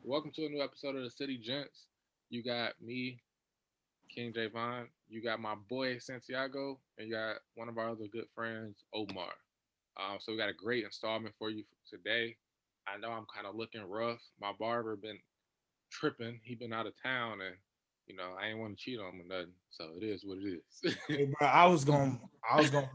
Welcome to a new episode of the City Gents. You got me, King Javon. You got my boy Santiago, and you got one of our other good friends, Omar. So we got a great installment for you today. I know I'm kind of looking rough. My barber been tripping. He been out of town, and I ain't want to cheat on him or nothing. So it is what it is. Hey, bro, I was gonna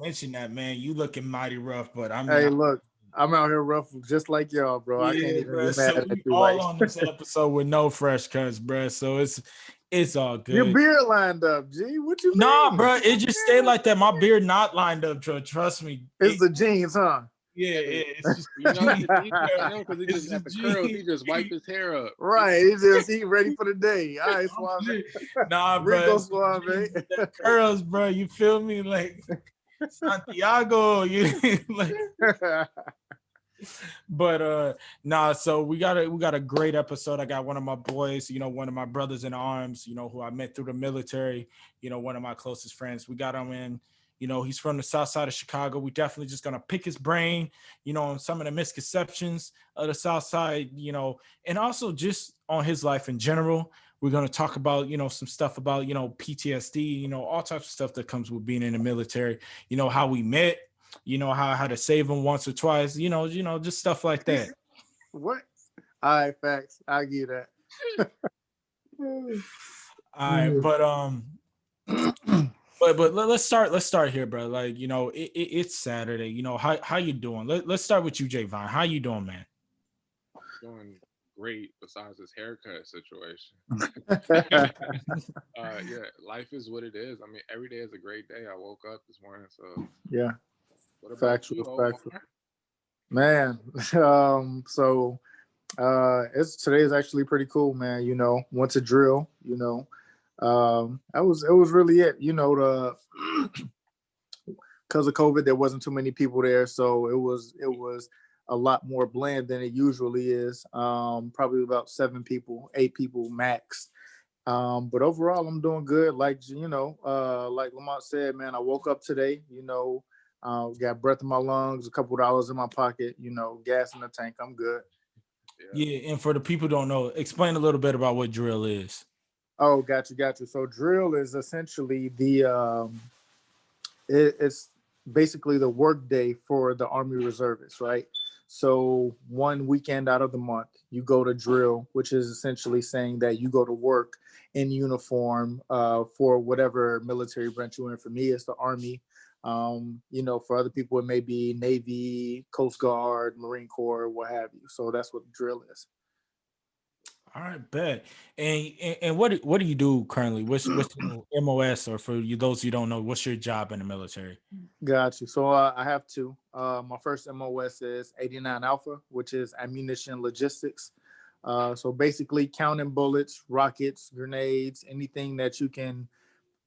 mention that, man. You looking mighty rough, but I mean, Hey, look, I'm out here rough just like y'all, bro. I can't yeah, even bro. be mad So at we you. all Like on this episode with no fresh cuts, bro. So it's all your good. beard lined up, G. What you Nah, mean? bro, it just stayed like that. My beard not lined up, trust me. It's the jeans, huh? Yeah, Hey, it's just you know it's the G. G right now because he It's just the got the curls. He G. just wiped his hair up. Right. He ready for the day. All right, I'm Suave. shit. Nah, bro, Rico it's the Suave. G with the curls, bro. You feel me? Like Santiago, you like. But nah, so we got a great episode. I got one of my boys, one of my brothers in arms, who I met through the military, one of my closest friends. We got him in, he's from the south side of Chicago. We definitely just gonna pick his brain, on some of the misconceptions of the south side, and also just on his life in general. We're gonna talk about, some stuff about, PTSD, all types of stuff that comes with being in the military, how we met, how I had to save him once or twice, just stuff like that. What? All right, facts. I give you that. All right, but let's start here, bro. Like, it's Saturday. How you doing? Let's start with you, Javon. How you doing, man? Doing great besides this haircut situation. Yeah, life is what it is. I mean, every day is a great day. I woke up this morning. So, Yeah, what about you, factual, factual. Omar? Man. So it's today is actually pretty cool, man. Went to drill. That was it was really it. The because of COVID, there wasn't too many people there, so it was a lot more bland than it usually is. Probably about 7 people, 8 people max. But overall, I'm doing good. Like Lamont said, man, I woke up today. Got breath in my lungs, a couple dollars in my pocket. Gas in the tank. I'm good. Yeah. Yeah, and for the people who don't know, explain a little bit about what drill is. Oh, got you. So drill is essentially it's basically the work day for the Army reservists, right? So one weekend out of the month, you go to drill, which is essentially saying that you go to work in uniform for whatever military branch you're in. For me, it's the Army. For other people, it may be Navy, Coast Guard, Marine Corps, what have you. So that's what drill is. All right, bet. And what do you do currently? What's your MOS, or for you those you don't know, what's your job in the military? Got you. So I have two. My first MOS is 89 Alpha, which is ammunition logistics. So basically, counting bullets, rockets, grenades, anything that you can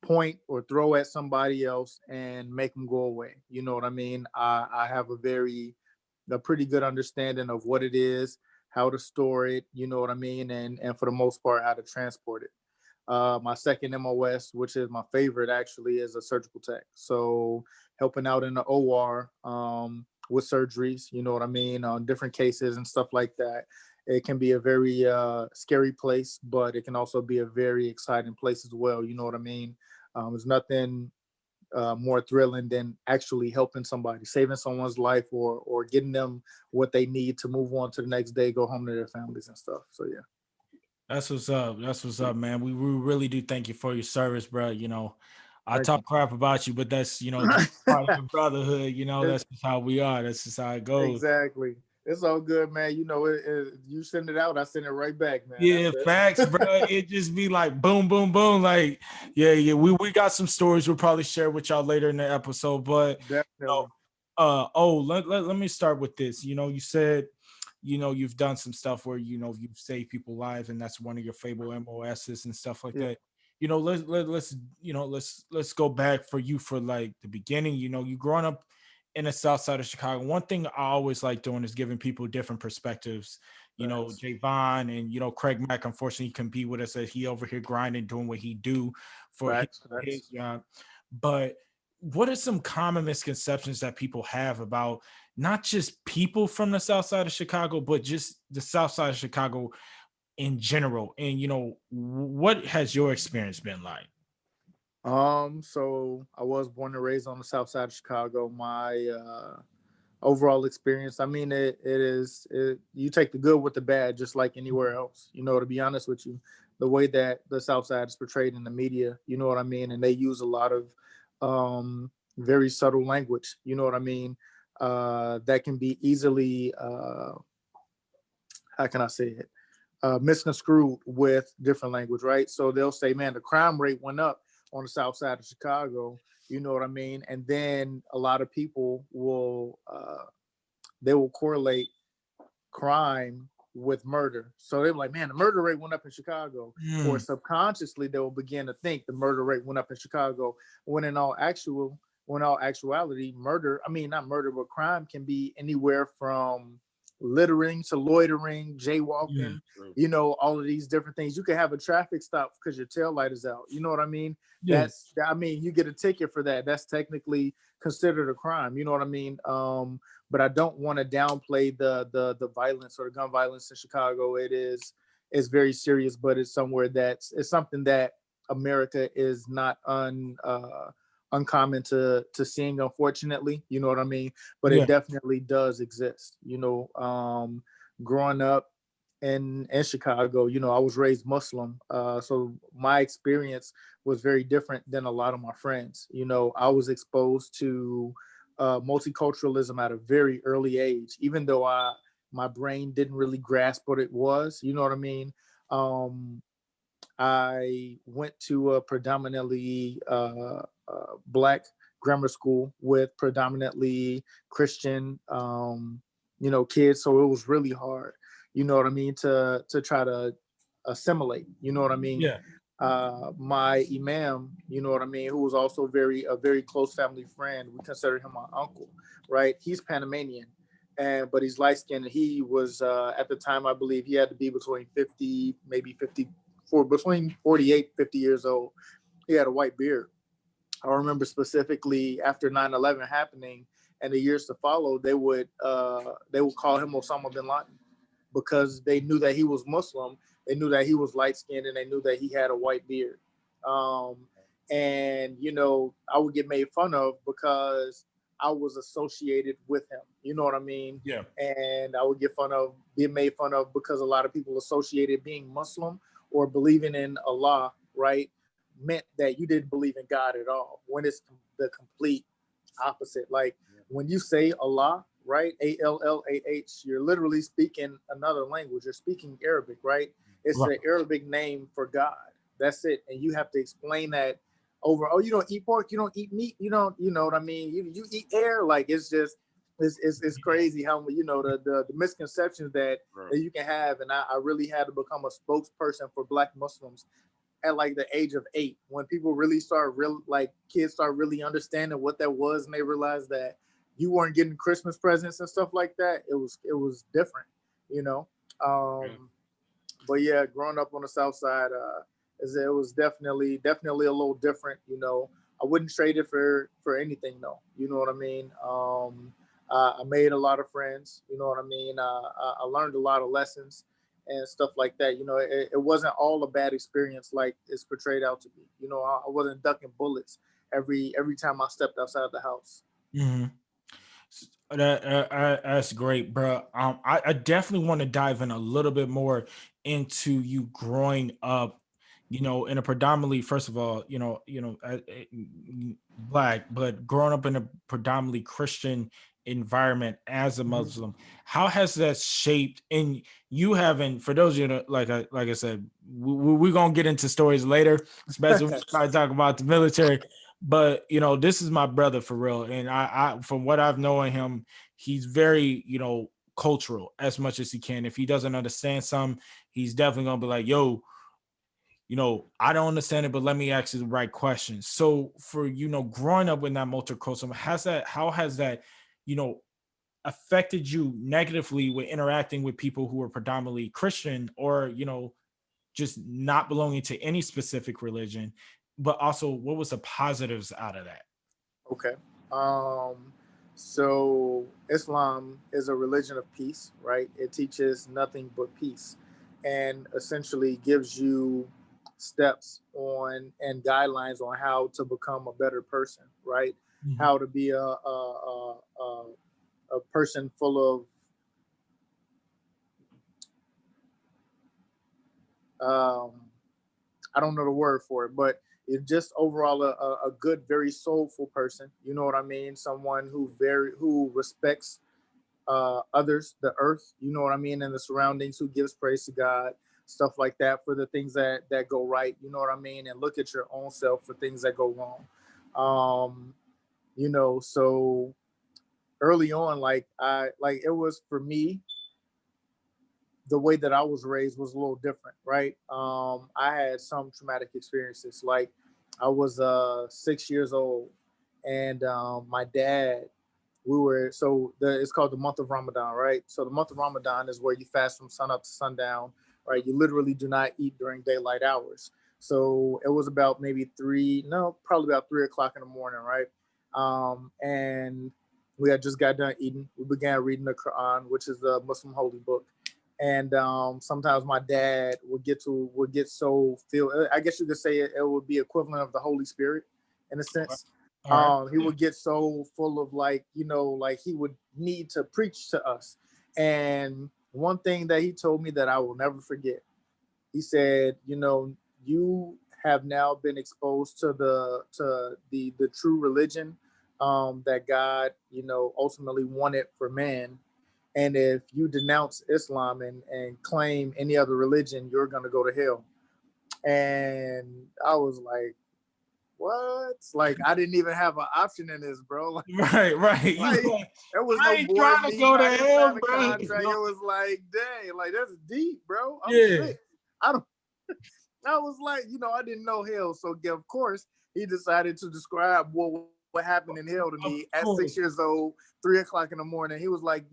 point or throw at somebody else and make them go away. You know what I mean? I have a pretty good understanding of what it is, how to store it. You know what I mean, and for the most part, how to transport it. My second MOS, which is my favorite actually, is a surgical tech. So helping out in the OR with surgeries, you know what I mean, on different cases and stuff like that. It can be a very scary place, but it can also be a very exciting place as well. You know what I mean? There's nothing more thrilling than actually helping somebody, saving someone's life, or getting them what they need to move on to the next day, go home to their families and stuff. So yeah. That's what's up. That's what's up, man. We really do thank you for your service, bro. I Thank talk crap about you, but that's just part of the brotherhood. you. That's just how we are. That's just how it goes. Exactly. It's all good, man. You send it out, I send it right back, man. Yeah, That's facts, bro. it. It just be like boom, boom, boom. Like, yeah. We got some stories we'll probably share with y'all later in the episode. But Definitely. let me start with this. You said, you've done some stuff where you've saved people lives, and that's one of your favorite MOSs and stuff like Yeah. that. Let's go back for you for like the beginning. You growing up in the south side of Chicago. One thing I always like doing is giving people different perspectives. Facts. Javon and Craig Mack, unfortunately can be with us as he over here grinding, doing what he do for Facts. his Facts. job. But what are some common misconceptions that people have about not just people from the south side of Chicago, but just the south side of Chicago in general? And what has your experience been like? So I was born and raised on the south side of Chicago. My overall experience, I mean, you take the good with the bad, just like anywhere else. To be honest with you, the way that the south side is portrayed in the media, you know what I mean? And they use a lot of very subtle language, you know what I mean? That can be easily, how can I say it? Misconstrued with different language, right? So they'll say, man, the crime rate went up on the south side of Chicago, you know what I mean? And then a lot of people will they will correlate crime with murder. So they're like, man, the murder rate went up in Chicago. Or subconsciously they will begin to think the murder rate went up in Chicago, when in all actuality, murder, I mean not murder, but crime can be anywhere from littering to loitering, jaywalking, all of these different things. You can have a traffic stop because your tail light is out. You know what I mean? Yeah. You get a ticket for that. That's technically considered a crime. You know what I mean? But I don't want to downplay the violence or the gun violence in Chicago. It's very serious, but it's something that America is not uncommon to seeing, unfortunately. You know what I mean? But it definitely does exist. Growing up in Chicago, I was raised Muslim, so my experience was very different than a lot of my friends. I was exposed to multiculturalism at a very early age, even though my brain didn't really grasp what it was. You know what I mean? I went to a predominantly Black grammar school with predominantly Christian, kids. So it was really hard, you know what I mean, to try to assimilate, you know what I mean? Yeah. My imam, you know what I mean, who was also a very close family friend. We consider him my uncle, right? He's Panamanian, but he's light skinned. He was at the time, I believe, he had to be between 50, maybe 54, between 48, 50 years old. He had a white beard. I remember specifically after 9/11 happening and the years to follow, they would call him Osama bin Laden, because they knew that he was Muslim, they knew that he was light skinned, and they knew that he had a white beard. Um, and I would get made fun of because I was associated with him. You know what I mean? Yeah. And I would get made fun of because a lot of people associated being Muslim or believing in Allah, right, meant that you didn't believe in God at all. When it's the complete opposite. Like when you say Allah, right? ALLAH, you're literally speaking another language. You're speaking Arabic, right? It's Right. the Arabic name for God. That's it. And you have to explain that over, oh, you don't eat pork, you don't eat meat, you don't, you know what I mean? You eat air. Like it's just it's crazy how the misconceptions that you can have. And I really had to become a spokesperson for Black Muslims at like the age of 8, when people really kids start really understanding what that was, and they realized that you weren't getting Christmas presents and stuff like that. It was different, you know. But yeah, growing up on the South Side, it was definitely a little different. I wouldn't trade it for anything though. You know what I mean? I made a lot of friends. You know what I mean? I learned a lot of lessons and stuff like that. It wasn't all a bad experience like it's portrayed out to be. I wasn't ducking bullets every time I stepped outside the house. Mm-hmm. That's great, bro. I definitely want to dive in a little bit more into you growing up, in a predominantly, first of all, Black, but growing up in a predominantly Christian environment as a Muslim. How has that shaped? And you haven't, for those of you that, like I said, we're gonna get into stories later, especially when we start talking about the military. But this is my brother for real, and I from what I've known him, he's very cultural as much as he can. If he doesn't understand something, he's definitely gonna be like, yo, I don't understand it, but let me ask you the right questions. So for growing up in that multicultural, how has that affected you negatively with interacting with people who are predominantly Christian, or just not belonging to any specific religion? But also, what was the positives out of that? Okay. So Islam is a religion of peace, right? It teaches nothing but peace. and essentially gives you steps on and guidelines on how to become a better person, right? Mhm. How to be a person full of I don't know the word for it, but it's just overall a good, very soulful person. You know what I mean? Someone who respects others, the earth. You know what I mean, and the surroundings. Who gives praise to God, stuff like that, for the things that go right. You know what I mean, and look at your own self for things that go wrong. So early on, like it was for me, the way that I was raised was a little different, right? I had some traumatic experiences. Like I was 6 years old, and my dad, it's called the month of Ramadan, right? So the month of Ramadan is where you fast from sun up to sundown, right? You literally do not eat during daylight hours. So it was about maybe probably about 3 o'clock in the morning, right? And we had just got done eating. We began reading the Quran, which is the Muslim holy book. And sometimes my dad would get so feel. I guess you could say it would be equivalent of the Holy Spirit, in a sense. All right. He would get so full of like he would need to preach to us. And one thing that he told me that I will never forget, he said, you have now been exposed to the true religion that God, ultimately wanted for man. And if you denounce Islam and claim any other religion, you're going to go to hell. And I was like, what? Like, I didn't even have an option in this, bro. Like, Right. You like like, there was I no ain't board trying to meeting. go to I didn't hell, sign a bro. contract. It was like, dang, like that's deep, bro. I'm Yeah. sick. I don't. I was like, I didn't know hell. So, yeah, of course, he decided to describe what happened in hell to me Of at 6 years course. old, 3 o'clock in the morning. He was like,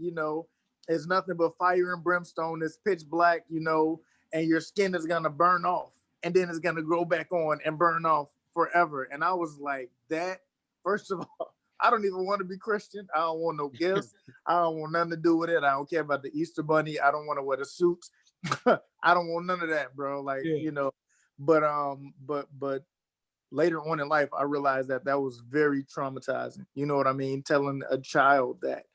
it's nothing but fire and brimstone. It's pitch black, and your skin is gonna burn off, and then it's gonna grow back on and burn off forever. And I was like, that. First of all, I don't even want to be Christian. I don't want no gifts. I don't want nothing to do with it. I don't care about the Easter bunny. I don't want to wear the suits. I don't want none of that, bro. Like, Yeah. but later on in life, I realized that was very traumatizing. You know what I mean? Telling a child that,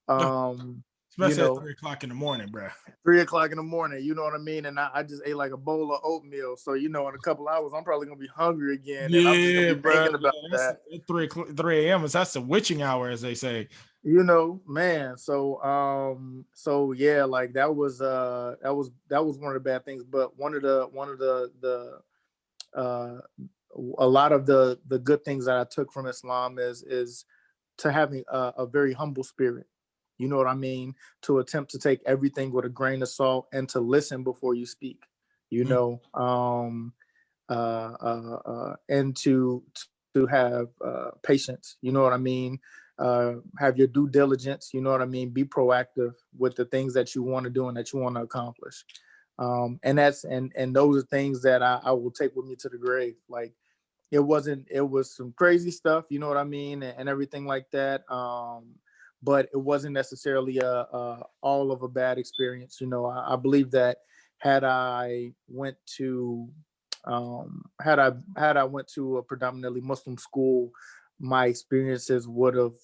you Especially at know, 3 o'clock in the morning, bro. 3 o'clock in the morning, you know what I mean? And I just ate like a bowl of oatmeal. So, in a couple hours, I'm probably gonna be hungry again, and I'm just gonna Yeah, be bro. thinking about That's that. 3 a.m. That's the witching hour, as they say. Man. So yeah, like that was one of the bad things. But one of the uh a lot of the good things that I took from Islam is to having a very humble spirit. You know what I mean? To attempt to take everything with a grain of salt and to listen before you speak. You Mm. know, and to have patience. You know what I mean? Have your due diligence. You know what I mean? Be proactive with the things that you want to do and that you want to accomplish. And those are things that I will take with me to the grave. Like it was some crazy stuff, you know what I mean, and everything like that. But it wasn't necessarily a all of a bad experience. I believe that had I went to had I went to a predominantly Muslim school, my experiences would have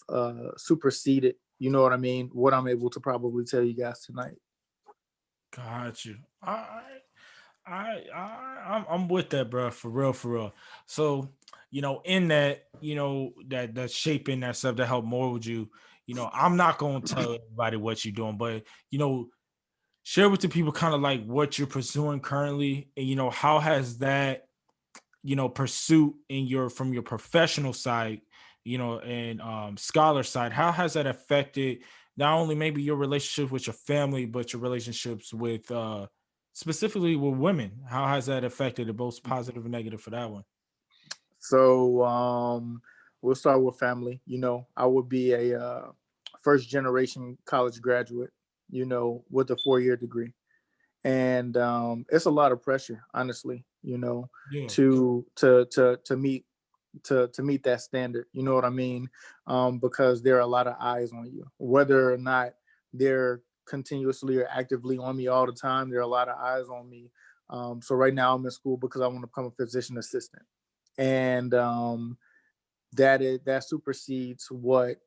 superseded, you know what I mean, what I'm able to probably tell you guys tonight. Got you. I'm with that, bro. For real, for real. So, in that, that shaping that stuff that helped mold you. I'm not gonna tell everybody what you're doing, but share with the people kind of like what you're pursuing currently, and how has that pursuit in from your professional side, and scholar side, how has that affected not only maybe your relationship with your family, but your relationships with specifically with women? How has that affected it, both positive and negative for that one? So we'll start with family. I would be a first generation college graduate, with a 4 year degree. And it's a lot of pressure, honestly, Yeah. to meet that standard. You know what I mean? Because there are a lot of eyes on you, whether or not they're continuously or actively on me all the time. There are a lot of eyes on me. So right now I'm in school because I want to become a physician assistant, and that supersedes what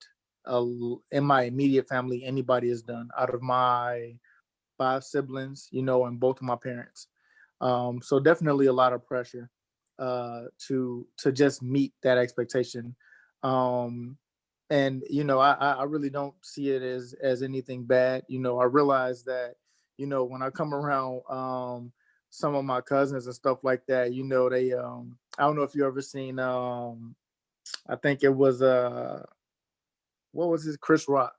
in my immediate family anybody has done out of my five siblings, and both of my parents. So definitely a lot of pressure to just meet that expectation. Um, and I really don't see it as anything bad. I realize that when I come around some of my cousins and stuff like that, they I don't know if you ever seen I think it was what was his Chris Rock,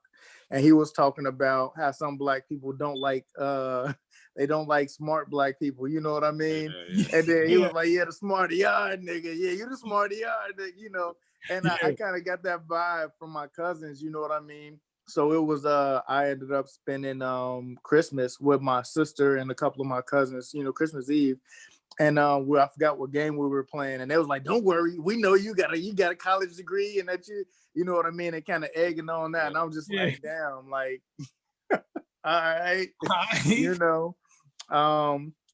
and he was talking about how some black people don't like they don't like smart black people. You know what I mean? Yeah. And then he Yeah. was like, "Yeah, the smarty yard nigga. Yeah, you the smarty yard nigga." And I Yeah. kind of got that vibe from my cousins. You know what I mean? So it was I ended up spending Christmas with my sister and a couple of my cousins. Christmas Eve, and I forgot what game we were playing, and they was like, "Don't worry, we know you got a college degree, and that you know what I mean," and kind of egging on that, and I'm just Yeah. like, "Damn, like, all right," Right.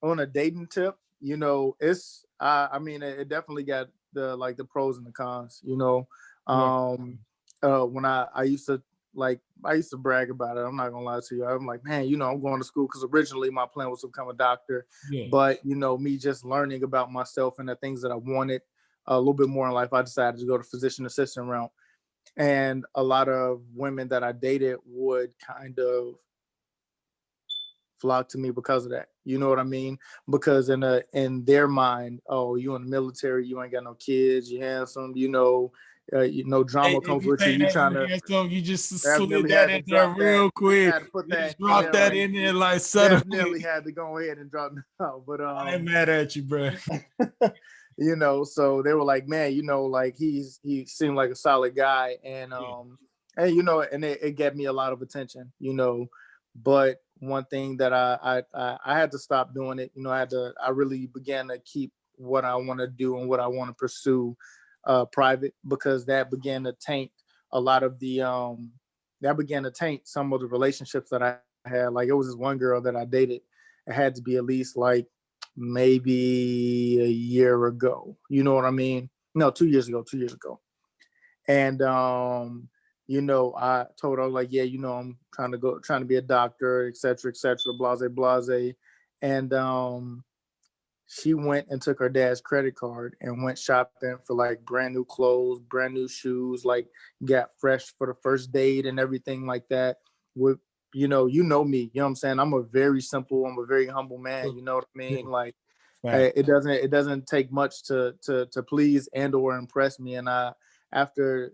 On a dating tip, it's I mean, it definitely got the pros and the cons, Right. when I used to I used to brag about it. I'm not gonna lie to you. I'm like, man, I'm going to school because originally my plan was to become a doctor, Yeah. but me just learning about myself and the things that I wanted a little bit more in life, I decided to go to physician assistant route. And a lot of women that I dated would kind of flock to me because of that. You know what I mean? Because in their mind, oh, you in the military, you ain't got no kids, you handsome, Hey, drama if comes you with you. say You that trying to you just slid definitely that had to in there drop that. real quick. Had to put You that. just dropped that Like, in there like definitely suddenly. had to go ahead and drop it out. But I ain't mad at you, bro. so they were like, man, like he seemed like a solid guy, and Yeah. and it got me a lot of attention, but one thing that I had to stop doing it. I really began to keep what I want to do and what I want to pursue private, because that began to taint a lot of the that began to taint some of the relationships that I had. Like, it was this one girl that I dated. It had to be at least like maybe a year ago. You know what I mean? No, 2 years ago. 2 years ago. And I told her, like, yeah, I'm trying to be a doctor, et cetera, blase, blase. And she went and took her dad's credit card and went shopping for like brand new clothes, brand new shoes, like got fresh for the first date and everything like that. With me, you know what I'm saying? I'm a very humble man, you know what I mean? Like, Right. it doesn't take much to please and or impress me. And after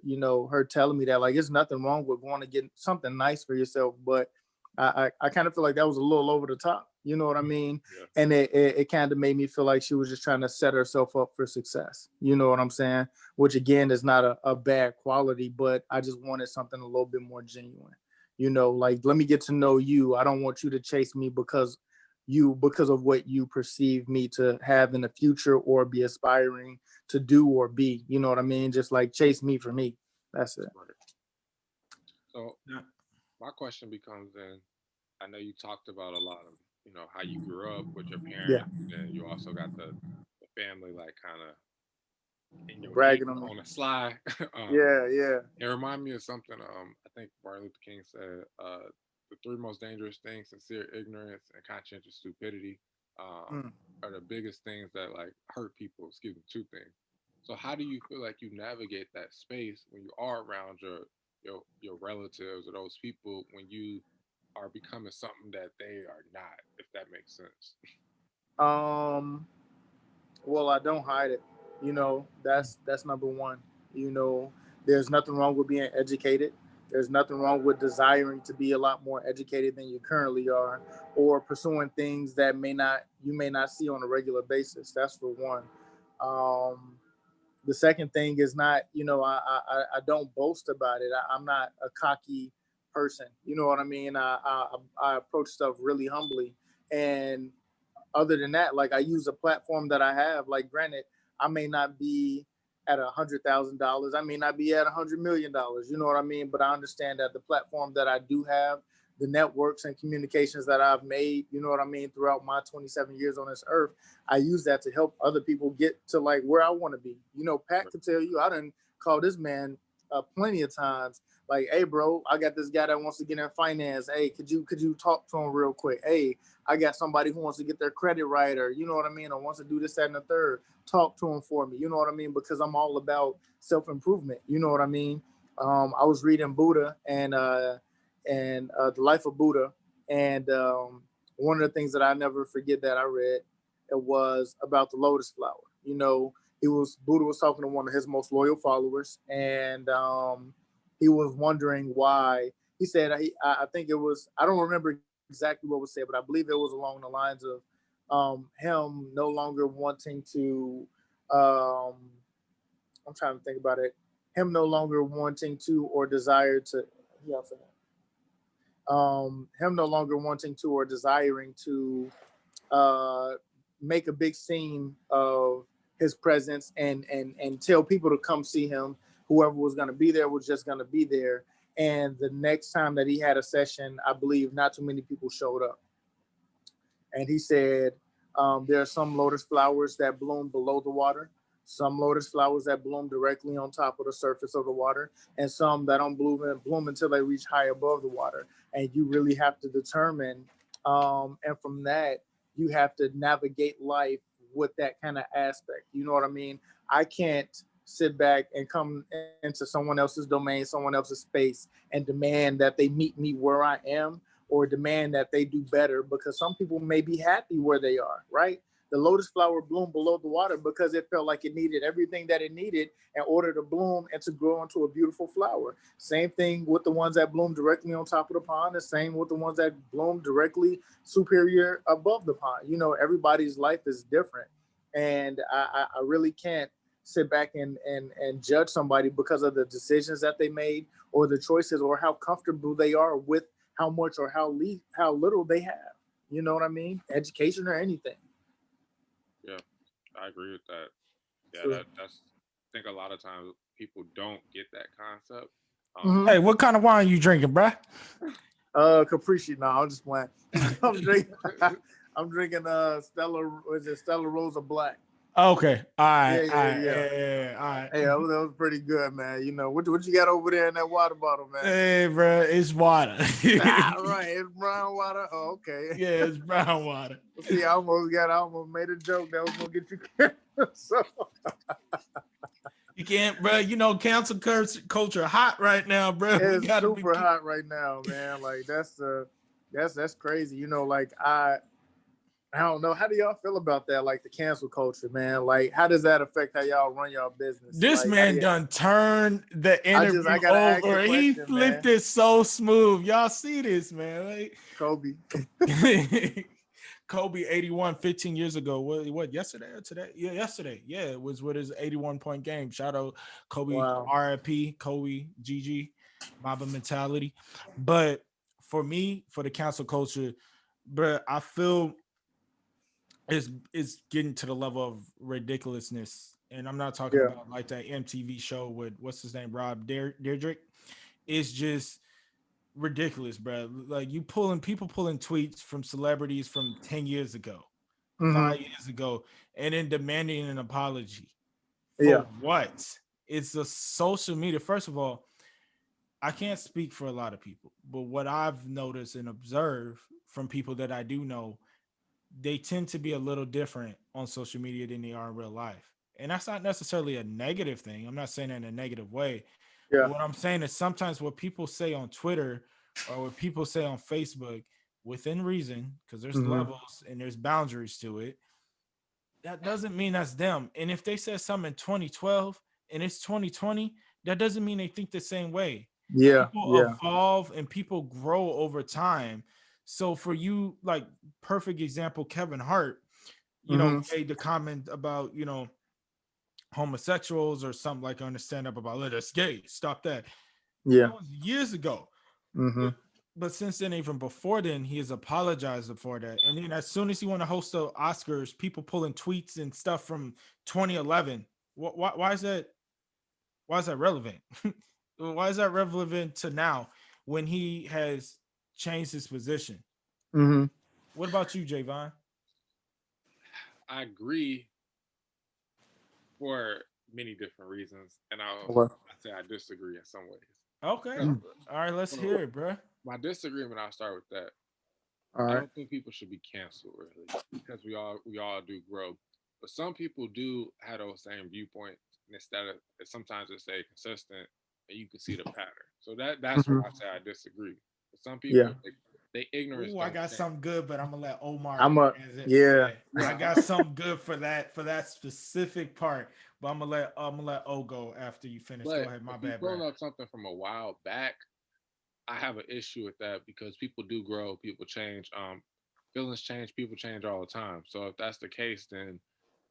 her telling me that, like, there's nothing wrong with going to get something nice for yourself, but I kind of feel like that was a little over the top, you know what I mean? Yeah. And it kind of made me feel like she was just trying to set herself up for success, you know what I'm saying? Which again is not a bad quality, but I just wanted something a little bit more genuine. Like, let me get to know you. I don't want you to chase me because of what you perceive me to have in the future or be aspiring to do or be. You know what I mean? Just like chase me for me. That's it. Right. So my question becomes then, I know you talked about a lot of, how you grew up with your Yeah. parents, and you also got the family like kind of in your ear Bragging on me. on the sly. Yeah, yeah. It reminded me of something. I think Martin Luther King said, the three most dangerous things: sincere ignorance and conscientious stupidity, Mm. are the biggest things that like hurt people. Excuse me, two things. So how do you feel like you navigate that space when you are around your relatives or those people when you are becoming something that they are not, if that makes sense? Um well, I don't hide it. That's number one. You know, there's nothing wrong with being educated. There's nothing wrong with desiring to be a lot more educated than you currently are, or pursuing things that you may not see on a regular basis. That's for one. Um, the second thing is not, I don't boast about it. I'm not a cocky person. You know what I mean? I approach stuff really humbly, and other than that, like, I use a platform that I have. Like, granted, I may not be at $100,000. I may not be at $100 million. You know what I mean? But I understand that the platform that I do have the networks and communications that I've made, you know what I mean, throughout my 27 years on this earth, I use that to help other people get to like where I want to be. You know, Pat could tell you, I didn't call this man plenty of times. Like, hey, bro, I got this guy that wants to get in finance. Hey, could you talk to him real quick? Hey, I got somebody who wants to get their credit right, or you know what I mean, or wants to do this, that, and the third. Talk to him for me. You know what I mean? Because I'm all about self improvement. You know what I mean? I was reading Buddha and the Life of Buddha, and one of the things that I never forget that I read, it was about the lotus flower. You know, Buddha was talking to one of his most loyal followers, and he was wondering why. He said, I think it was, I don't remember exactly what was said, but I believe it was along the lines of him no longer wanting to. I'm trying to think about it. Him no longer wanting to or desire to. He also him no longer wanting to or desiring to uh, make a big scene of his presence and tell people to come see him. Whoever was going to be there was just going to be there. And the next time that he had a session, I believe not too many people showed up. And he said, there are some lotus flowers that bloom below the water, some lotus flowers that bloom directly on top of the surface of the water, and some that don't bloom until they reach high above the water. And you really have to determine, and from that, you have to navigate life with that kind of aspect. You know what I mean? I can't sit back and come into someone else's domain, someone else's space, and demand that they meet me where I am or demand that they do better, because some people may be happy where they are, right? The lotus flower bloomed below the water because it felt like it needed everything that it needed in order to bloom and to grow into a beautiful flower. Same thing with the ones that bloom directly on top of the pond, the same with the ones that bloom directly superior above the pond. You know, everybody's life is different. And I really can't sit back and judge somebody because of the decisions that they made or the choices or how comfortable they are with how much or how little they have. You know what I mean? Education or anything. Yeah, I agree with that. Yeah, Sure. that's. I think a lot of times people don't get that concept. Hey, what kind of wine you drinking, bruh? Capricci. No, I'm just playing. I'm drinking. I'm drinking Stella. Is it Stella Rosa Black? Okay, all right, Yeah, all yeah, right, yeah. yeah, all right. Hey, that was pretty good, man. You know what you got over there in that water bottle, man? Hey, bro, it's water. Right, it's brown water. Oh, okay. Yeah, it's brown water. See, I almost made a joke that was gonna get you killed. So You can't, bro. You know, cancel culture hot right now, bro. We it's gotta super hot right now, man. Like that's crazy. You know, like I don't know. How do y'all feel about that? Like the cancel culture, man. Like, how does that affect how y'all run y'all business? This Like, man done turned the interview I gotta ask over. the He question, flipped man. it so smooth. Y'all see this, man? Kobe. Like, Kobe 81 15 years ago. What yesterday or today? Yeah, yesterday. Yeah, it was with his 81-point game. Shout out Kobe, Wow. RIP, Kobe, GG, Mamba mentality. But for me, for the cancel culture, bro, I feel it's getting to the level of ridiculousness. And I'm not talking Yeah. about like that MTV show with what's his name, Rob Deirdrick. It's just ridiculous, bro. Like people pulling tweets from celebrities from 10 years ago, Mm-hmm. 5 years ago, and then demanding an apology. For Yeah. what? It's a social media. First of all, I can't speak for a lot of people, but what I've noticed and observed from people that I do know, they tend to be a little different on social media than they are in real life. And that's not necessarily a negative thing. I'm not saying it in a negative way. Yeah. But what I'm saying is sometimes what people say on Twitter or what people say on Facebook, within reason, because there's Mm-hmm. levels and there's boundaries to it, that doesn't mean that's them. And if they said something in 2012 and it's 2020, that doesn't mean they think the same way. Yeah. People Yeah. evolve and people grow over time. So for you, like perfect example, Kevin Hart, Mm-hmm. made the comment about, homosexuals or something like understand up about let us gay. Stop that. Yeah. That was years ago. Mm-hmm. But since then, even before then, he has apologized for that. And then as soon as he want to host the Oscars, people pulling tweets and stuff from 2011. Why is that? Why is that relevant? Why is that relevant to now when he has changed his position. Mm-hmm. What about you, Javon? I agree for many different reasons, and Well, I say I disagree in some ways. Okay. So, All right, let's so hear it, bro. my disagreement, I'll start with that. all I right. don't think people should be canceled really because we all do grow, but some people do have those same viewpoints. And instead of sometimes they stay consistent, and you can see the pattern. So that's where Mm-hmm. I say I disagree. But some Yeah. people they ignorance Ooh, I don't got change. something good, but I'm gonna let Omar. I'm a yeah. I Yeah, got something good for that specific part, but I'm gonna let O go after you finish. Go but ahead. My if you bad, bro. pulling up something from a while back, I have an issue with that because people do grow, people change, feelings change, people change all the time. So if that's the case, then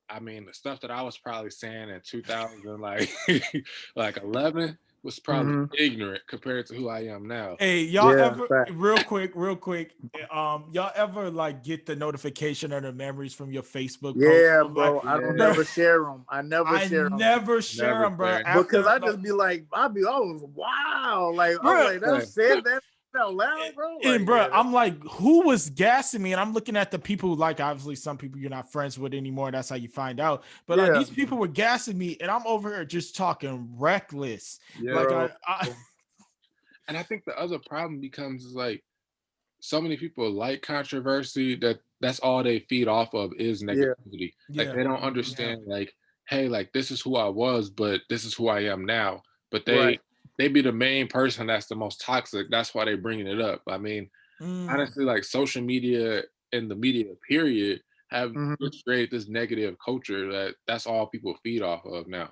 I mean the stuff that I was probably saying in 2000 like 11 was probably Mm-hmm. ignorant compared to who I am now. Hey, y'all Yeah. ever Fact. real quick, y'all ever like get the notification or the memories from your Facebook post? Yeah, I'm like, bro. I don't bro, Yeah, never share them. I never I share them never share never them, bro. sharing. because After I like, just be like, I was wow. Like I'm bro, like that Yeah, said that out loud, bro. and Like bro, yeah, I'm like, who was gassing me? And I'm looking at the people, like obviously some people you're not friends with anymore. That's how you find out. But like yeah, these people were gassing me, and I'm over here just talking reckless. yeah. Like bro. I And I think the other problem becomes is like so many people like controversy that that's all they feed off of is Yeah, negativity. Like yeah, they don't yeah. understand like, hey, like this is who I was, but this is who I am now. But right. they be the main person that's the most toxic. That's why they bringing it up. I mean, Mm. honestly, like social media and the media period have Mm-hmm. just created this negative culture that's all people feed off of now.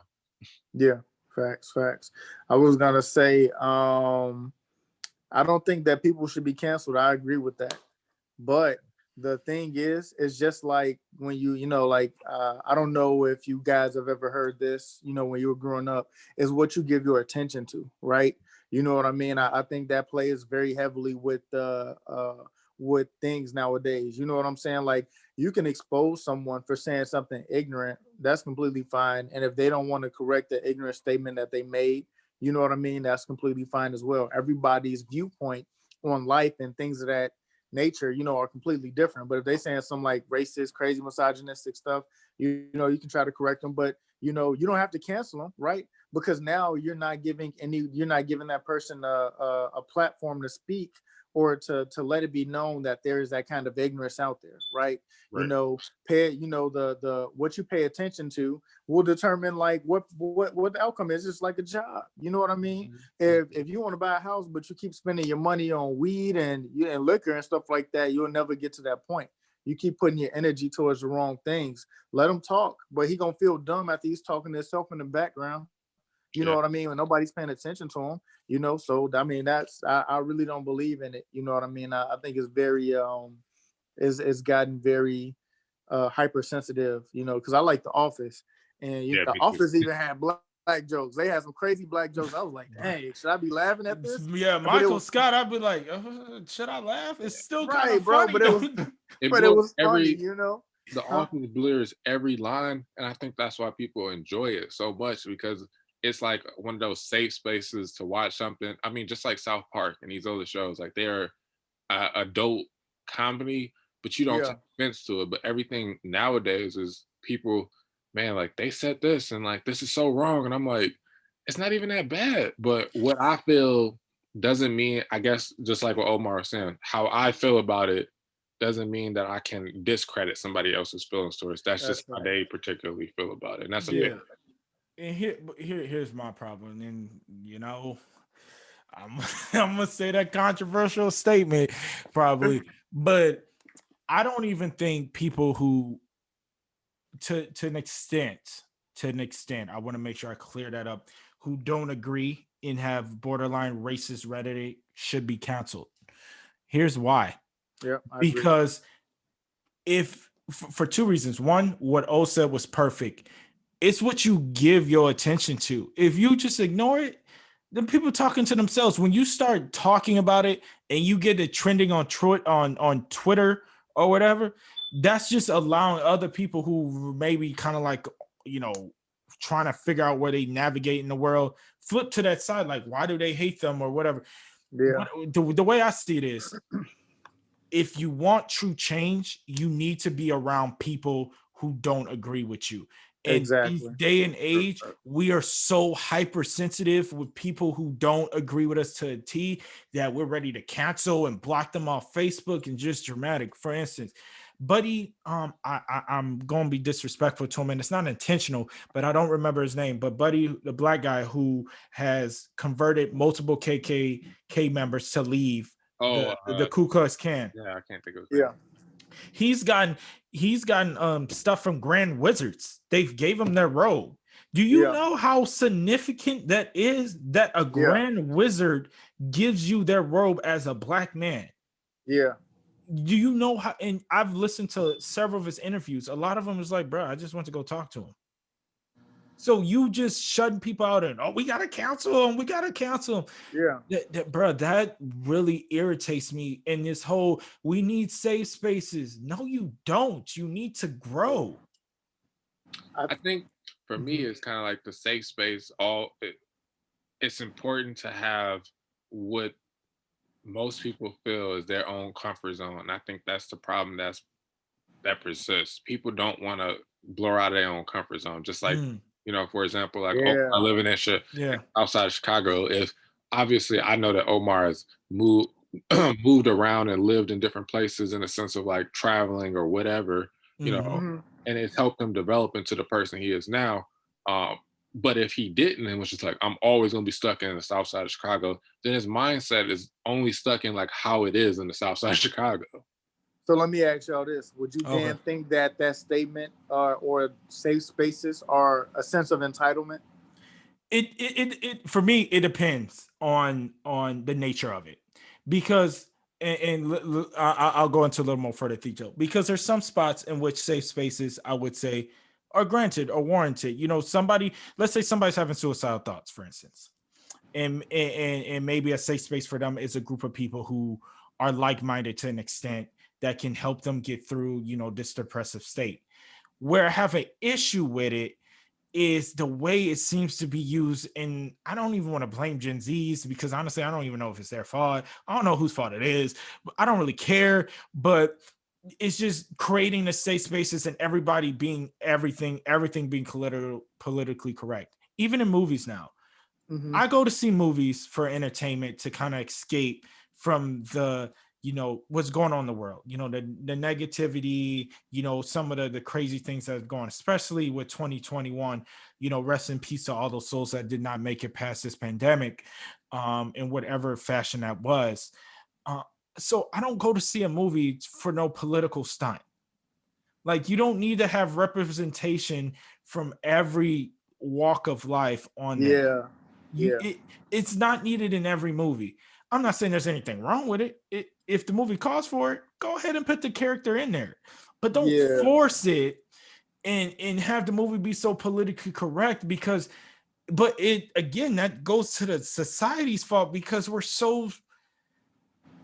Yeah, facts, facts. I was gonna say, I don't think that people should be canceled. I agree with that. But the thing is, it's just like when you know, like I don't know if you guys have ever heard this, when you were growing up, is what you give your attention to, right? You know what I mean? I think that plays very heavily with things nowadays. You know what I'm saying? Like you can expose someone for saying something ignorant, that's completely fine. And if they don't want to correct the ignorant statement that they made, you know what I mean? That's completely fine as well. Everybody's viewpoint on life and things of that nature, are completely different. But if they saying some like racist, crazy, misogynistic stuff, you can try to correct them, but you don't have to cancel them, right? Because now you're not giving that person a platform to speak or to let it be known that there is that kind of ignorance out there, right? Right. The what you pay attention to will determine like what the outcome is. It's like a job, you know what I mean? If you want to buy a house but you keep spending your money on weed and liquor and stuff like that, you'll never get to that point. You keep putting your energy towards the wrong things. Let him talk, but he gonna feel dumb after he's talking to himself in the background. You know Yeah. what I mean? When nobody's paying attention to him, So I mean, I really don't believe in it. You know what I mean? I think it's very it's gotten very hypersensitive. Because I like The Office, and Yeah, The me too. Office even had black jokes. They had some crazy black jokes. I was like, dang, should I be laughing at this? Yeah, But it Michael was Scott, I'd be like, should I laugh? It's still kind right, of bro. funny But it though. was It but it blew was funny, every the Huh? office blurs every line, and I think that's why people enjoy it so much because it's like one of those safe spaces to watch something. I mean, just like South Park and these other shows, like they're adult comedy, but you don't Yeah. take offense to it. But everything nowadays is people, man, like they said this and like this is so wrong, and I'm like, it's not even that bad. But what I feel doesn't mean, I guess, just like what Omar was saying, how I feel about it doesn't mean that I can discredit somebody else's feelings towards. That's That's just how right. they particularly feel about it, and that's a Yeah. fair. And here's my problem. And I'm I'm gonna say that controversial statement probably, but I don't even think people who to an extent, I want to make sure I clear that up, who don't agree and have borderline racist rhetoric should be canceled. Here's why. Yeah, I agree. Because if for two reasons. One, what O said was perfect. It's what you give your attention to. If you just ignore it, then people talking to themselves. When you start talking about it and you get it trending on on Twitter or whatever, that's just allowing other people who maybe kind of like, you know, trying to figure out where they navigate in the world, flip to that side. Like, why do they hate them or whatever? Yeah. The way I see it is, if you want true change, you need to be around people who don't agree with you. In this Exactly. day and age, we are so hypersensitive with people who don't agree with us to a T that we're ready to cancel and block them off Facebook and just dramatic. For instance, Buddy, I'm gonna be disrespectful to him, and it's not intentional, but I don't remember his name. But Buddy, the black guy who has converted multiple KKK members to leave Oh, the Ku Klux Klan. yeah, I can't think of his Yeah. name. He's gotten stuff from Grand Wizards. They've gave him their robe. Do you Yeah. know how significant that is, that a Grand Wizard gives you their robe as a black man? Yeah. Do you know how? And I've listened to several of his interviews. A lot of them is like, bro, I just went to go talk to him. So you just shutting people out and, oh, we gotta cancel him. We gotta cancel him. Yeah. That really irritates me. And this whole, we need safe spaces. No, you don't. You need to grow. I think for me, it's kind of like the safe space. It's important to have what most people feel is their own comfort zone. And I think that's the problem that persists. People don't want to blow out of their own comfort zone. Just like, for example, like Omar living in outside of Chicago. If obviously I know that Omar has moved moved around and lived in different places in a sense of like traveling or whatever, and it's helped him develop into the person he is now. But if he didn't and was just like, I'm always gonna be stuck in the south side of Chicago, then his mindset is only stuck in like how it is in the south side of Chicago. So let me ask y'all this. Would you then think that statement or safe spaces are a sense of entitlement? It for me, it depends on the nature of it. Because I'll go into a little more further detail, because there's some spots in which safe spaces, I would say, are granted or warranted. Let's say somebody's having suicidal thoughts, for instance, and maybe a safe space for them is a group of people who are like-minded to an extent that can help them get through, this depressive state. Where I have an issue with it is the way it seems to be used. And I don't even want to blame Gen Zs, because honestly, I don't even know if it's their fault. I don't know whose fault it is, but I don't really care. But it's just creating the safe spaces and everybody being everything being politically correct. Even in movies now, I go to see movies for entertainment to kind of escape from the, what's going on in the world, the negativity, some of the crazy things that are going, especially with 2021, rest in peace to all those souls that did not make it past this pandemic, in whatever fashion that was. So I don't go to see a movie for no political stunt. Like, you don't need to have representation from every walk of life on there. It's not needed in every movie. I'm not saying there's anything wrong with it. If the movie calls for it, go ahead and put the character in there, but don't force it and have the movie be so politically correct, but it, again, that goes to the society's fault, because we're so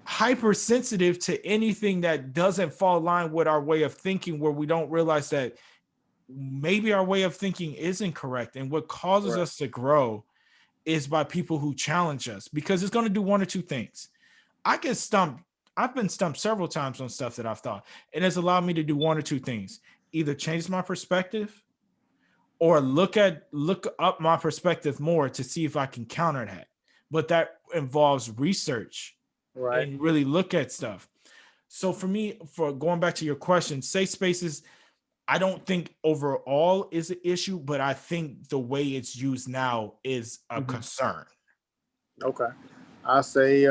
hypersensitive to anything that doesn't fall in line with our way of thinking, where we don't realize that maybe our way of thinking isn't correct. And what causes us to grow is by people who challenge us, because it's going to do one or two things. I've been stumped several times on stuff that I've thought, and it's allowed me to do one or two things: either change my perspective or look up my perspective more to see if I can counter that. But that involves research and really look at stuff. So for me, for going back to your question, safe spaces, I don't think overall is an issue, but I think the way it's used now is a concern. Okay. I say,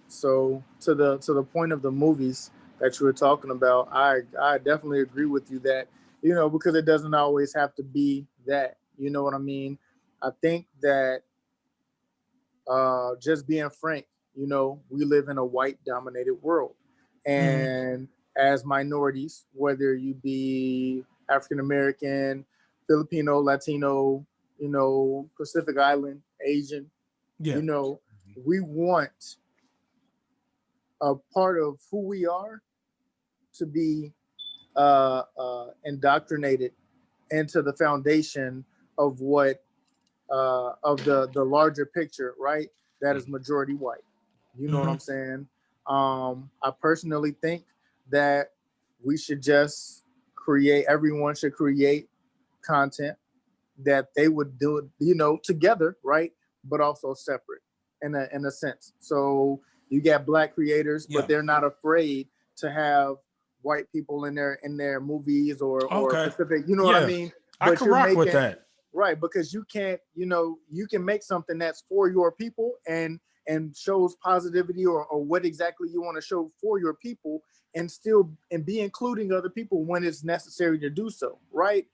so to the point of the movies that you were talking about, I definitely agree with you that, because it doesn't always have to be that, you know what I mean? I think that, just being frank, we live in a white dominated world, and as minorities, whether you be African American, Filipino, Latino, Pacific Island, Asian, we want a part of who we are to be indoctrinated into the foundation of what of the larger picture, right? That is majority white. You know what I'm saying? I personally think that we should just create. Everyone should create content that they would do it, together, right? But also separate in a sense. So you got black creators, but Yeah. they're not afraid to have white people in their movies or Okay. Pacific. You know what I Yeah. mean? I But could you're rock with making that. right because you can't. You can make something that's for your people and shows positivity or what exactly you want to show for your people and be including other people when it's necessary to do so, right?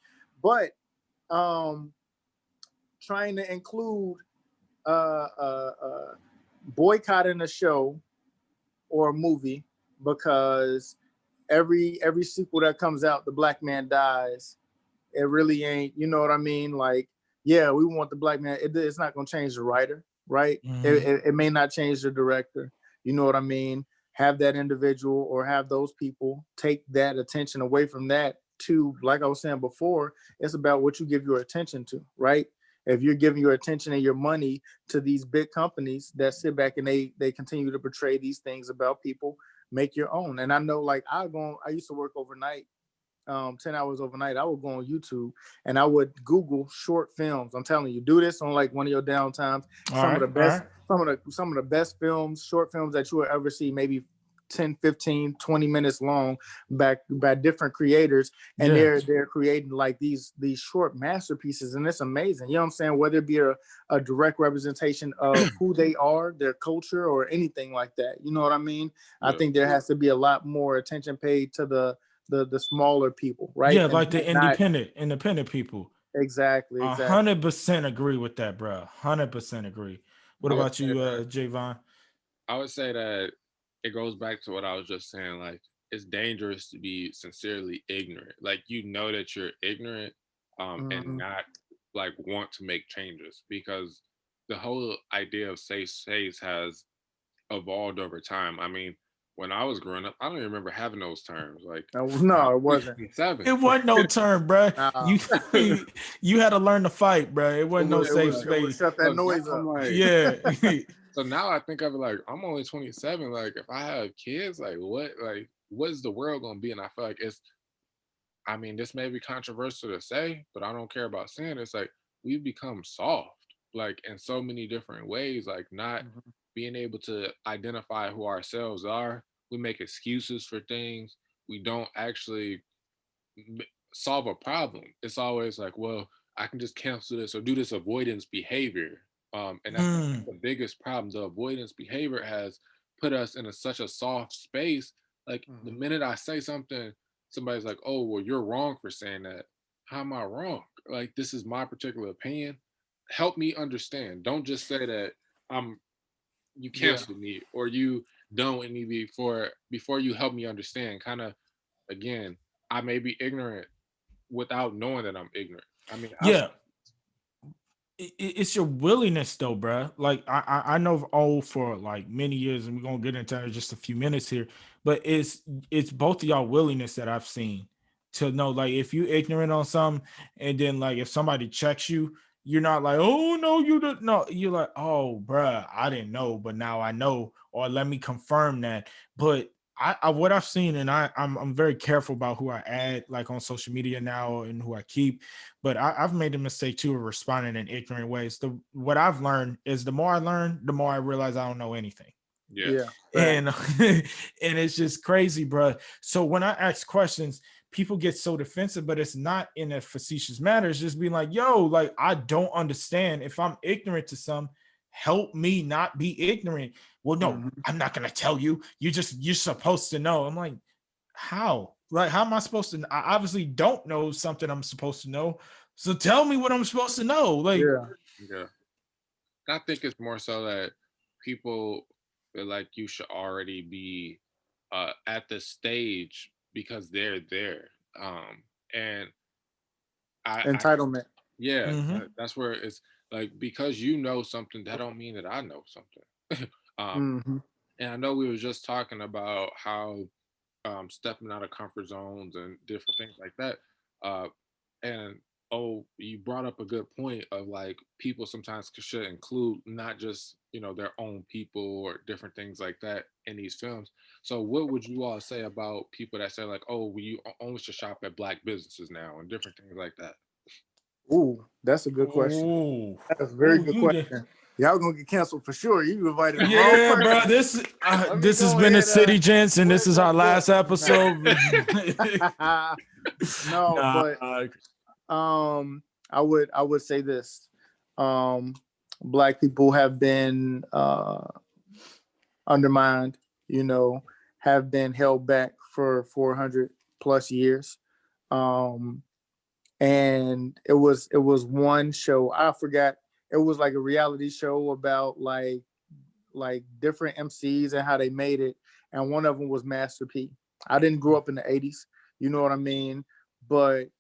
But um trying to include uh, uh, uh, boycotting a show or a movie because every sequel that comes out, the black man dies. It really ain't. You know what I mean? Like, yeah, we want the black man. It's not going to change the writer, right? It may not change the director. You know what I mean? Have that individual or have those people take that attention away from that to, like I was saying before, it's about what you give your attention to, right? If you're giving your attention and your money to these big companies that sit back and they continue to portray these things about people, make your own. And I know, like, I used to work overnight, 10 hours overnight. I would go on YouTube and I would Google short films. I'm telling you, do this on like one of your downtimes. All right. All right. Some of the best films, short films that you will ever see, maybe 10, 15, 20 minutes long, back by different creators. And Yeah. they're creating like these short masterpieces. And it's amazing. You know what I'm saying? Whether it be a direct representation of who they are, their culture, or anything like that. You know what I mean? I Yeah. think there has to be a lot more attention paid to the smaller people, right? Yeah, And like the not independent people. exactly. 100% agree with that, bro. 100% agree. What I would about say you, that Javon? I would say that it goes back to what I was just saying. Like, it's dangerous to be sincerely ignorant. Like, you know that you're ignorant, and Mhm. not like want to make changes, because the whole idea of safe space has evolved over time. I mean, when I was growing up, I don't even remember having those terms. Like, No, it wasn't. It 27. wasn't no turn, bro. Nah, You you had to learn to fight, bro. It It wasn't no was it safe was like, it was space. shut so that now noise I'm up. like, Yeah. so now I think of it like I'm only 27. Like, if I have kids, what is the world gonna be? And I feel like I mean, this may be controversial to say, but I don't care about saying it. It's like we've become soft, like in so many different ways, like not Mhm. being able to identify who ourselves are. We make excuses for things. We don't actually m- solve a problem. It's always like, well, I can just cancel this or do this avoidance behavior. And that's Mm. the biggest problem. The avoidance behavior has put us in such a soft space. Like, the Mhm. minute I say something, somebody's like, oh, well, you're wrong for saying that. How am I wrong? Like, this is my particular opinion. Help me understand. Don't just say that I'm you Yeah. canceled me or you done with me before you help me understand. Kind of, again, I may be ignorant without knowing that I'm ignorant. I mean, Yeah. It's your willingness though, bruh. Like I know of all for like many years, and we're gonna get into it in just a few minutes here, but it's both of y'all willingness that I've seen to know, like, if you ignorant on something, and then like if somebody checks you, you're not like, oh no, you don't know. You're like, oh bruh, I didn't know, but now I know, or let me confirm that. But I what I've seen, and I'm very careful about who I add like on social media now and who I keep, but I've made the mistake too of responding in ignorant ways. What I've learned is the more I learn, the more I realize I don't know anything. yeah, Yeah. And Facts. and it's just crazy, bro. So when I ask questions, people get so defensive, but it's not in a facetious manner. It's just being like, yo, like, I don't understand. If I'm ignorant to some, help me not be ignorant. Well, no, Mhm. I'm not gonna tell you. You're supposed to know. I'm like, how? Like, how am I supposed to? I obviously don't know something I'm supposed to know. So tell me what I'm supposed to know. Like, Yeah. yeah. I think it's more so that people feel like you should already be at the stage because they're there. And I Entitlement. yeah, mm-hmm, that's where it's like, because you know something, that don't mean that I know something. um, Hmm. and I know we were just talking about how stepping out of comfort zones and different things like that. Uh, and oh you brought up a good point of like people sometimes should include not just their own people or different things like that in these films. So what would you all say about people that say like, oh, we only should shop at black businesses now and different things like that? Ooh, that's a good question. Ooh, That's a very good you get. question. Y'all gonna get canceled for sure. You invited the wrong Yeah, bro. person. This Let me this has go been a ahead. City Gents, and this Where's is my our last book? episode. No, Nah, but I would say this. Black people have been undermined, have been held back for 400 plus years. And it was one show, I forgot, it was like a reality show about like different MCs and how they made it, and one of them was Master P. I didn't grow up in the 80s, you know what I mean? But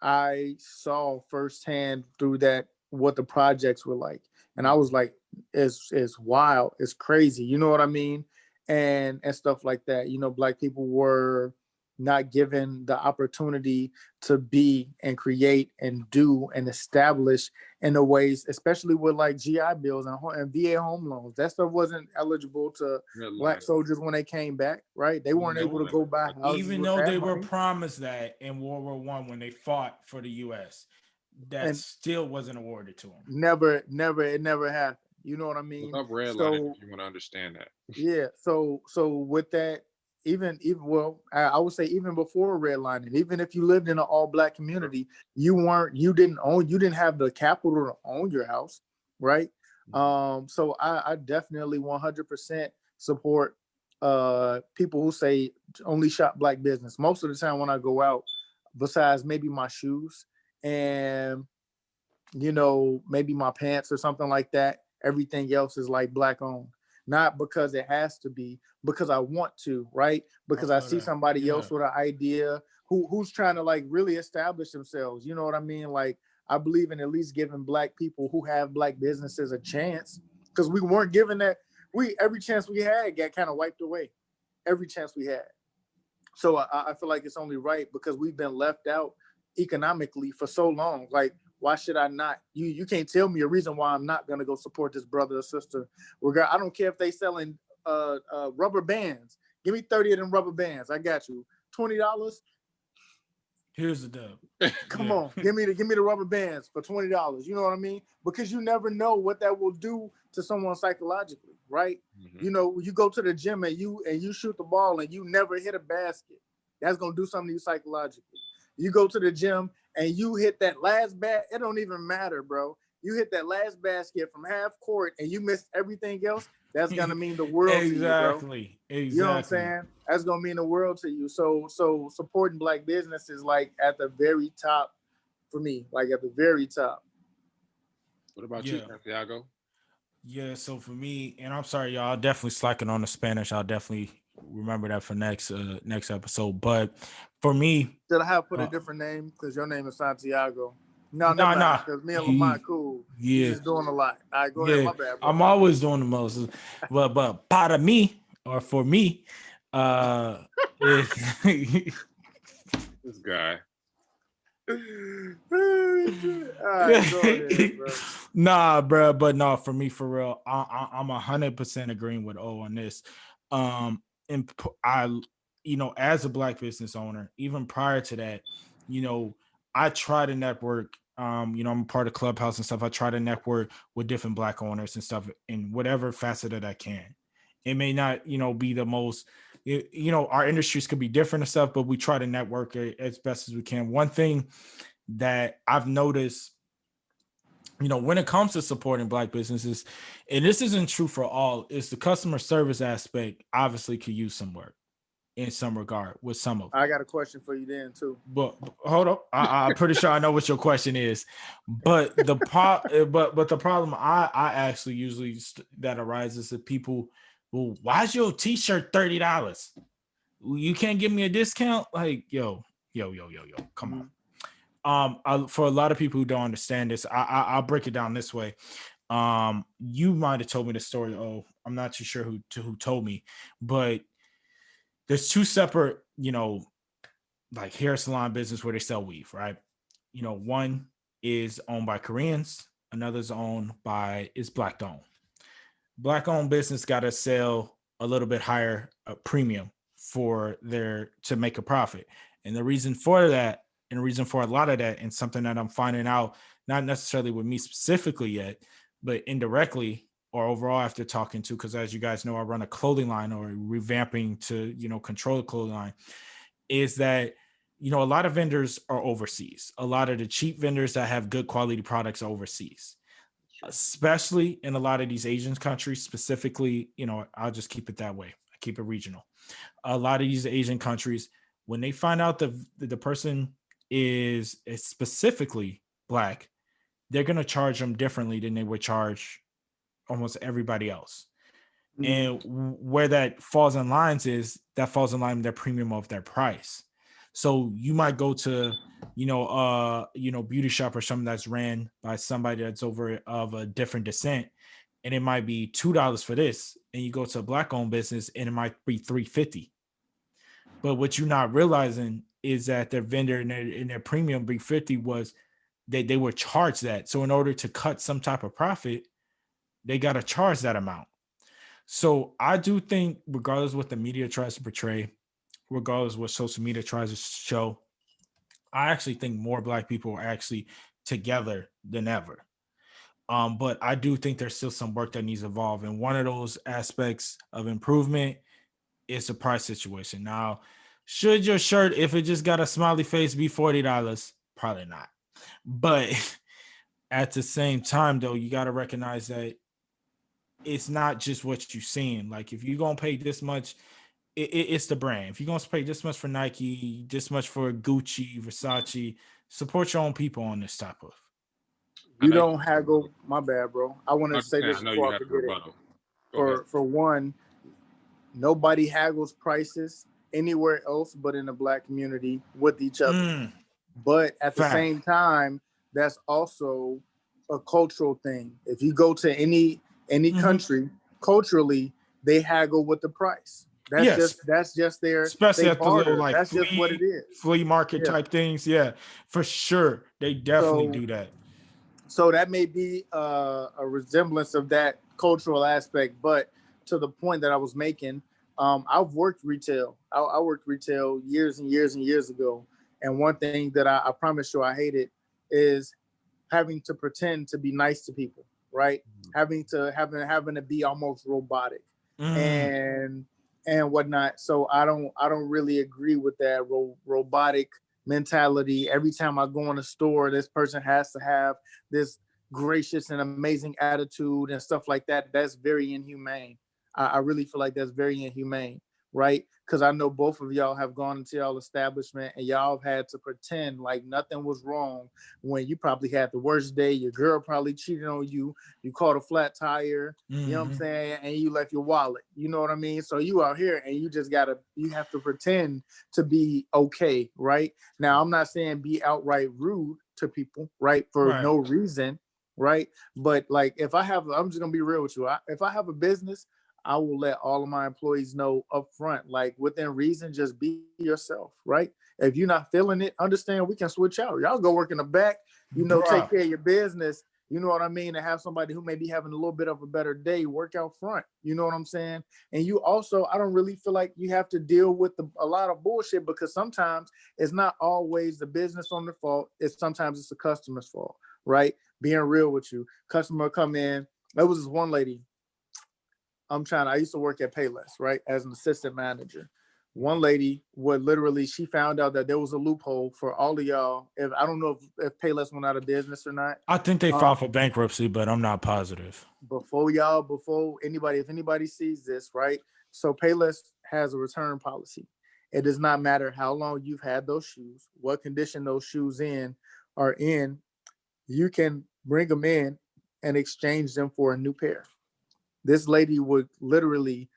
I saw firsthand through that what the projects were like. And I was like, it's wild, it's crazy, you know what I mean? And stuff like that. Black people were not given the opportunity to be and create and do and establish in the ways, especially with like GI bills and VA home loans. That stuff wasn't eligible to black soldiers when they came back, right? They weren't able to go buy houses. Even though they were promised that in World War I when they fought for the U.S., that still wasn't awarded to them. It never happened. You know what I mean? Look up redlining if you want to understand that. Yeah. So with that, even well, I would say even before redlining, even if you lived in an all black community, you didn't have the capital to own your house, right? So I definitely 100% support people who say only shop black business. Most of the time when I go out, besides maybe my shoes and maybe my pants or something like that, everything else is like black owned. Not because it has to be, because I want to, right? Because I see somebody else with an idea who's trying to like really establish themselves. You know what I mean? Like, I believe in at least giving black people who have black businesses a chance, because we weren't given that. Every chance we had got kind of wiped away. Every chance we had. So I feel like it's only right, because we've been left out economically for so long. Like, why should I not? You can't tell me a reason why I'm not gonna go support this brother or sister. I don't care if they selling rubber bands. Give me 30 of them rubber bands. I got you. $20. Here's the dub. Come on, give me the rubber bands for $20. You know what I mean? Because you never know what that will do to someone psychologically, right? Mm-hmm. You go to the gym and you shoot the ball and you never hit a basket. That's gonna do something to you psychologically. You go to the gym and you hit that last bat, it don't even matter, bro. You hit that last basket from half court and you missed everything else, that's gonna mean the world to you, bro. Exactly. You know what I'm saying? That's gonna mean the world to you. So supporting black business is like at the very top for me, like at the very top. What about you, Santiago? Yeah, so for me, and I'm sorry, y'all, I'll definitely slacking on the Spanish. I'll definitely remember that for next episode. But for me, should I have put a different name? Because your name is Santiago. No, because me and Lamont cool. Yeah, he's just doing a lot. All right, go ahead. My bad, bro. I'm always doing the most. But para me, or for me, this guy. Right, go ahead, bro. Nah, bro, but no, for me, for real, I'm 100% agreeing with O on this. And I, as a black business owner, even prior to that, I try to network. I'm a part of Clubhouse and stuff. I try to network with different black owners and stuff in whatever facet that I can. It may not, be the most, our industries could be different and stuff, but we try to network as best as we can. One thing that I've noticed, when it comes to supporting black businesses, and this isn't true for all, is the customer service aspect obviously could use some work in some regard with some of them. I got a question for you then too. But hold up, I'm pretty sure I know what your question is. But the but the problem I actually usually that arises is people, well, why is your t-shirt $30? You can't give me a discount? Like, yo, come on. For a lot of people who don't understand this, I'll break it down this way. You might have told me the story. Oh, I'm not too sure who told me, but there's two separate, like hair salon business where they sell weave, right? One is owned by Koreans. Another is black owned. Black owned business got to sell a little bit higher premium for their to make a profit. And the reason for that, and the reason for a lot of that, and something that I'm finding out, not necessarily with me specifically yet, but indirectly or overall after talking to, because as you guys know, I run a clothing line or revamping to, control the clothing line, is that, a lot of vendors are overseas. A lot of the cheap vendors that have good quality products are overseas, especially in a lot of these Asian countries, specifically, I'll just keep it that way. I keep it regional. A lot of these Asian countries, when they find out the person is specifically black, they're going to charge them differently than they would charge almost everybody else. And where that falls in lines is that falls in line with their premium of their price. So you might go to, beauty shop or something that's ran by somebody that's over of a different descent, and it might be $2 for this, and you go to a black owned business and it might be $3.50. But what you're not realizing is that their vendor and their premium $3.50 was they were charged that. So in order to cut some type of profit, they got to charge that amount. So I do think, regardless of what the media tries to portray, regardless of what social media tries to show, I actually think more black people are actually together than ever. But I do think there's still some work that needs to evolve. And one of those aspects of improvement is the price situation. Now, should your shirt, if it just got a smiley face, be $40? Probably not. But at the same time, though, you got to recognize that it's not just what you're seeing. Like, if you're going to pay this much, it's the brand. If you're going to pay this much for Nike, this much for Gucci, Versace, support your own people on this type of. You don't haggle. My bad, bro. I want to say this before I forget it. For one, nobody haggles prices anywhere else but in the black community with each other. But at the same time, that's also a cultural thing. If you go to any country, culturally, they haggle with the price. That's just their, especially at the little like that's just what it is. Flea market type things. Yeah, for sure. They definitely do that. So that may be a resemblance of that cultural aspect, but to the point that I was making, I've worked retail. I worked retail years and years and years ago. And one thing that I promise you I hated is having to pretend to be nice to people, right? Having to be almost robotic and whatnot. So I don't really agree with that robotic mentality. Every time I go in a store, this person has to have this gracious and amazing attitude and stuff like that. That's very inhumane. I really feel like that's very inhumane, right? Because I know both of y'all have gone into y'all establishment and y'all have had to pretend like nothing was wrong when you probably had the worst day. Your girl probably cheated on you. You caught a flat tire, you know what I'm saying? And you left your wallet, you know what I mean? So you out here and you have to pretend to be okay, right? Now, I'm not saying be outright rude to people, right? For no reason, right? But like, I'm just gonna be real with you. If I have a business, I will let all of my employees know up front, like within reason, just be yourself, right? If you're not feeling it, understand we can switch out. Y'all go work in the back, take care of your business, you know what I mean? And have somebody who may be having a little bit of a better day work out front, you know what I'm saying? And you also, I don't really feel like you have to deal with a lot of bullshit, because sometimes it's not always the business on the fault. Sometimes it's the customer's fault, right? Being real with you. Customer come in, there was this one lady, I used to work at Payless, right? As an assistant manager. One lady she found out that there was a loophole for all of y'all. I don't know if Payless went out of business or not. I think they filed for bankruptcy, but I'm not positive. If anybody sees this, right? So Payless has a return policy. It does not matter how long you've had those shoes, what condition those shoes are in, you can bring them in and exchange them for a new pair. This lady would literally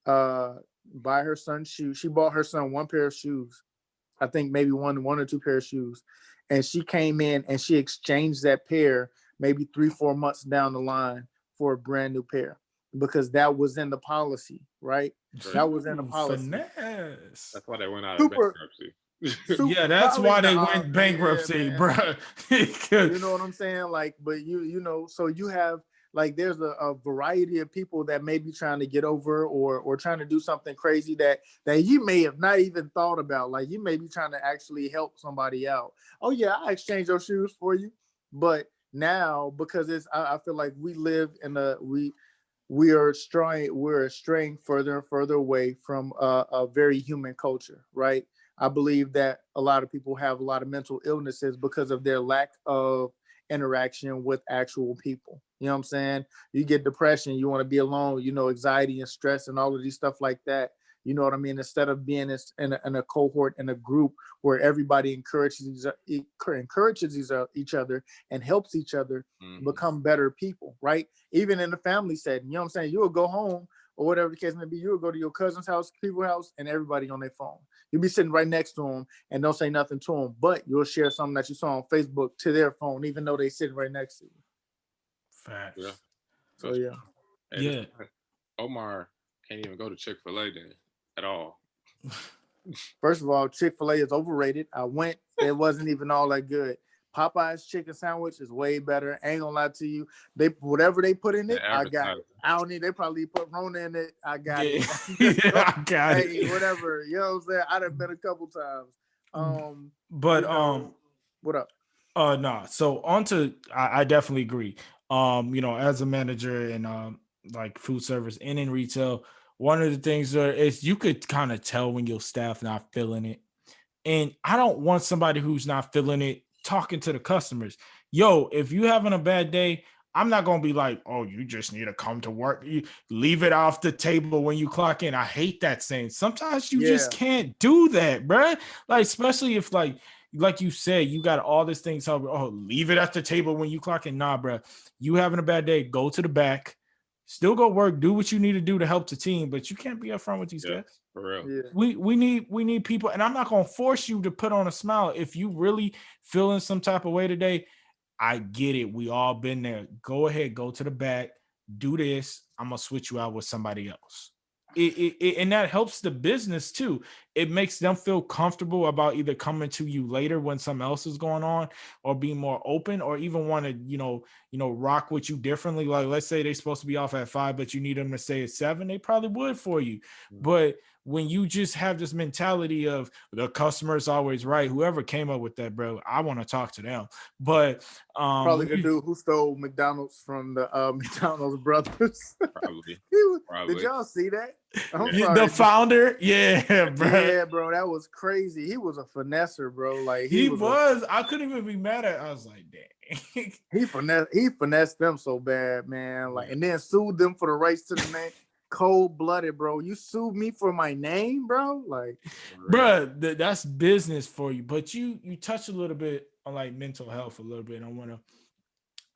buy her son shoes. She bought her son one pair of shoes. I think maybe one or two pair of shoes. And she came in and she exchanged that pair maybe 3-4 months down the line for a brand new pair, because that was in the policy, right? That was in the policy. That's why they went out of bankruptcy. Yeah, that's Probably why they not. went Yeah, bankruptcy, man. bro. You know what I'm saying? Like, but you know, so you have like there's a variety of people that may be trying to get over or trying to do something crazy that you may have not even thought about. Like you may be trying to actually help somebody out. Oh yeah, I exchange your shoes for you. But now because I feel like we live in we're straying further and further away from a very human culture, right? I believe that a lot of people have a lot of mental illnesses because of their lack of interaction with actual people. You know what I'm saying? You get depression, you want to be alone, you know, anxiety and stress and all of these stuff like that. You know what I mean? Instead of being in a cohort, in a group where everybody encourages each other and helps each other become better people, right? Even in the family setting, you know what I'm saying? You will go home or whatever the case may be, you will go to your cousin's house, people's house, and everybody on their phone. You'll be sitting right next to them and don't say nothing to them, but you'll share something that you saw on Facebook to their phone, even though they sitting right next to you. Facts. Yeah. So yeah. Hey, Yeah. Omar can't even go to Chick-fil-A then at all. First of all, Chick-fil-A is overrated. I went, it wasn't even all that good. Popeye's chicken sandwich is way better. Ain't gonna lie to you. They whatever they put in it, I got it. I don't need. They probably put Rona in it. I got it. I got hey, it. whatever. You know what I'm saying? I'd have been a couple times. But you know, what up? Nah. So on to I definitely agree. You know, as a manager in like food service and in retail, one of the things is you could kind of tell when your staff not feeling it. And I don't want somebody who's not feeling it talking to the customers. Yo, if you having a bad day, I'm not gonna be like, oh, you just need to come to work. You leave it off the table when you clock in. I hate that saying. Sometimes you just can't do that, bro. Like, especially if like you said, you got all these things. Oh, leave it at the table when you clock in. Nah, bro. You having a bad day, go to the back. Still go work, do what you need to do to help the team, but you can't be upfront with these guys. For real. Yeah. We need people, and I'm not gonna force you to put on a smile. If you really feeling some type of way today, I get it. We all been there. Go ahead, go to the back, do this. I'm gonna switch you out with somebody else. And that helps the business too. It makes them feel comfortable about either coming to you later when something else is going on, or being more open, or even want to rock with you differently. Like let's say they're supposed to be off at 5, but you need them to stay at 7. They probably would for you, but when you just have this mentality of the customer is always right, whoever came up with that, bro, I want to talk to them. But probably the dude who stole McDonald's from the McDonald's brothers. Probably. Did y'all see that? I'm sorry. The founder, yeah, bro. Yeah, bro, that was crazy. He was a finesser, bro. Like he was. I couldn't even be mad at. I was like, dang. He finessed them so bad, man. Like, and then sued them for the rights to the name. Cold-blooded, bro. You sued me for my name, bro. Like, bro, that's business for you. But you touch a little bit on like mental health a little bit. I want to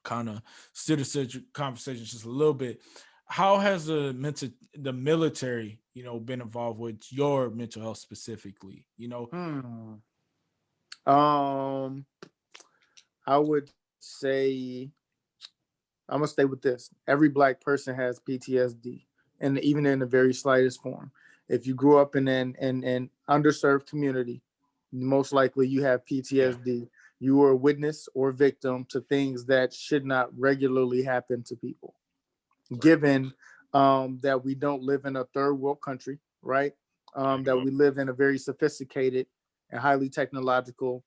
kind of steer the conversation just a little bit. How has the military, been involved with your mental health specifically? I would say I'm gonna stay with this. Every Black person has PTSD, and even in the very slightest form. If you grew up in an underserved community, most likely you have PTSD. Yeah. You were a witness or victim to things that should not regularly happen to people. Right. Given that we don't live in a third world country, right? That we live in a very sophisticated and highly technological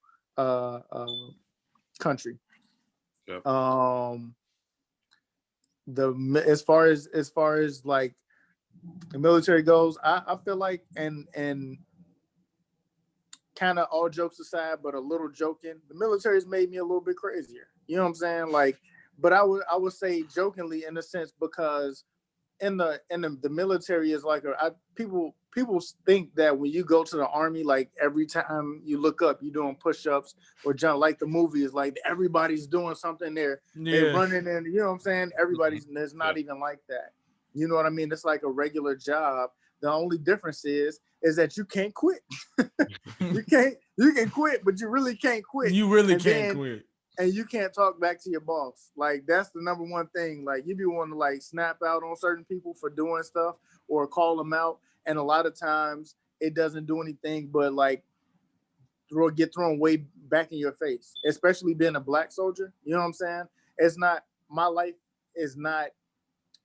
country. Yep. As far as like the military goes, I feel like and kind of all jokes aside, but a little joking, the military's made me a little bit crazier. You know what I'm saying? Like, but I would say jokingly in a sense, because in the military is like people think that when you go to the army, like every time you look up, you're doing push-ups or jump, like the movie is like everybody's doing something there. Yeah. They're running and you know what I'm saying? Everybody's it's not even like that. You know what I mean? It's like a regular job. The only difference is that you can't quit. you can quit, but you really can't quit. You really can't quit. And you can't talk back to your boss. Like, that's the number one thing. Like, you be wanting to like snap out on certain people for doing stuff or call them out. And a lot of times it doesn't do anything but like get thrown way back in your face, especially being a black soldier. You know what I'm saying? It's not my life is not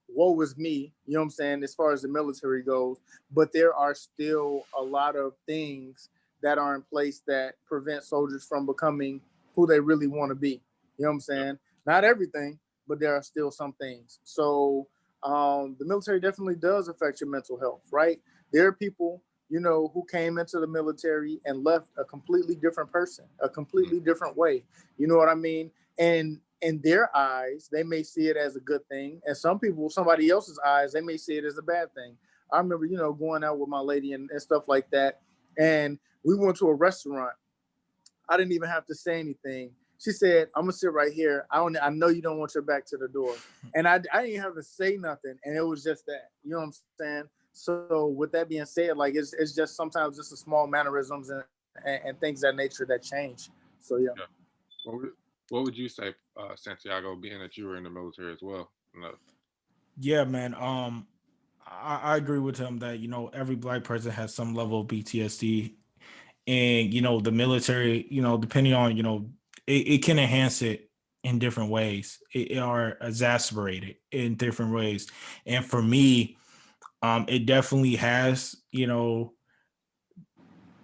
woe is me, you know what I'm saying, as far as the military goes, but there are still a lot of things that are in place that prevent soldiers from becoming who they really want to be. You know what I'm saying? Not everything, but there are still some things. So the military definitely does affect your mental health, right? There are people, you know, who came into the military and left a completely different person, a completely different way. You know what I mean? And in their eyes, they may see it as a good thing. And some people, somebody else's eyes, they may see it as a bad thing. I remember, you know, going out with my lady and stuff like that. And we went to a restaurant. I didn't even have to say anything. She said, I'm gonna sit right here. I know you don't want your back to the door. And I didn't have to say nothing. And it was just that. You know what I'm saying? So with that being said, like it's just sometimes just a small mannerisms and things of that nature that change. So yeah. What would you say, Santiago, being that you were in the military as well? No. Yeah, man. I agree with him that, you know, every black person has some level of PTSD, and, you know, the military, you know, depending on, you know, it can enhance it in different ways, or exacerbate it in different ways. And for me, it definitely has, you know,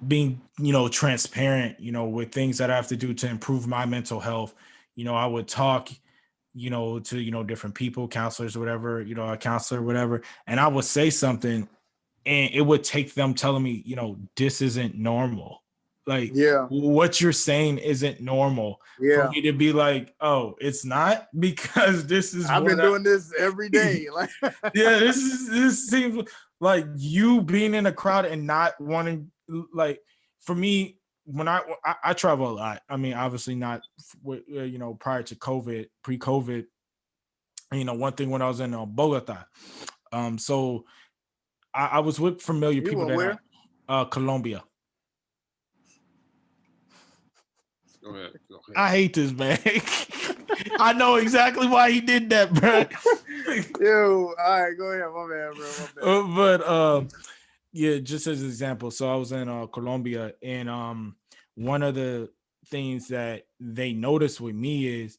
being, you know, transparent, you know, with things that I have to do to improve my mental health. You know, I would talk, you know, to, you know, different people, counselors or whatever, you know, a counselor or whatever, and I would say something, and it would take them telling me, you know, this isn't normal. Like, Yeah. what you're saying isn't normal, for Yeah. me to be like, oh, it's not, because this is I've what been doing this every day. Like yeah, this seems like you being in a crowd and not wanting, like, for me, when I travel a lot. I mean, obviously not, you know, prior to COVID, pre-COVID. You know, one thing when I was in Bogota, so I was with familiar you people went that where? Colombia. Go ahead. Go ahead. I hate this man. I know exactly why he did that, bro. Yo, all right, go ahead. My bad, bro. My bad. But yeah, just as an example, so I was in Colombia, and one of the things that they noticed with me is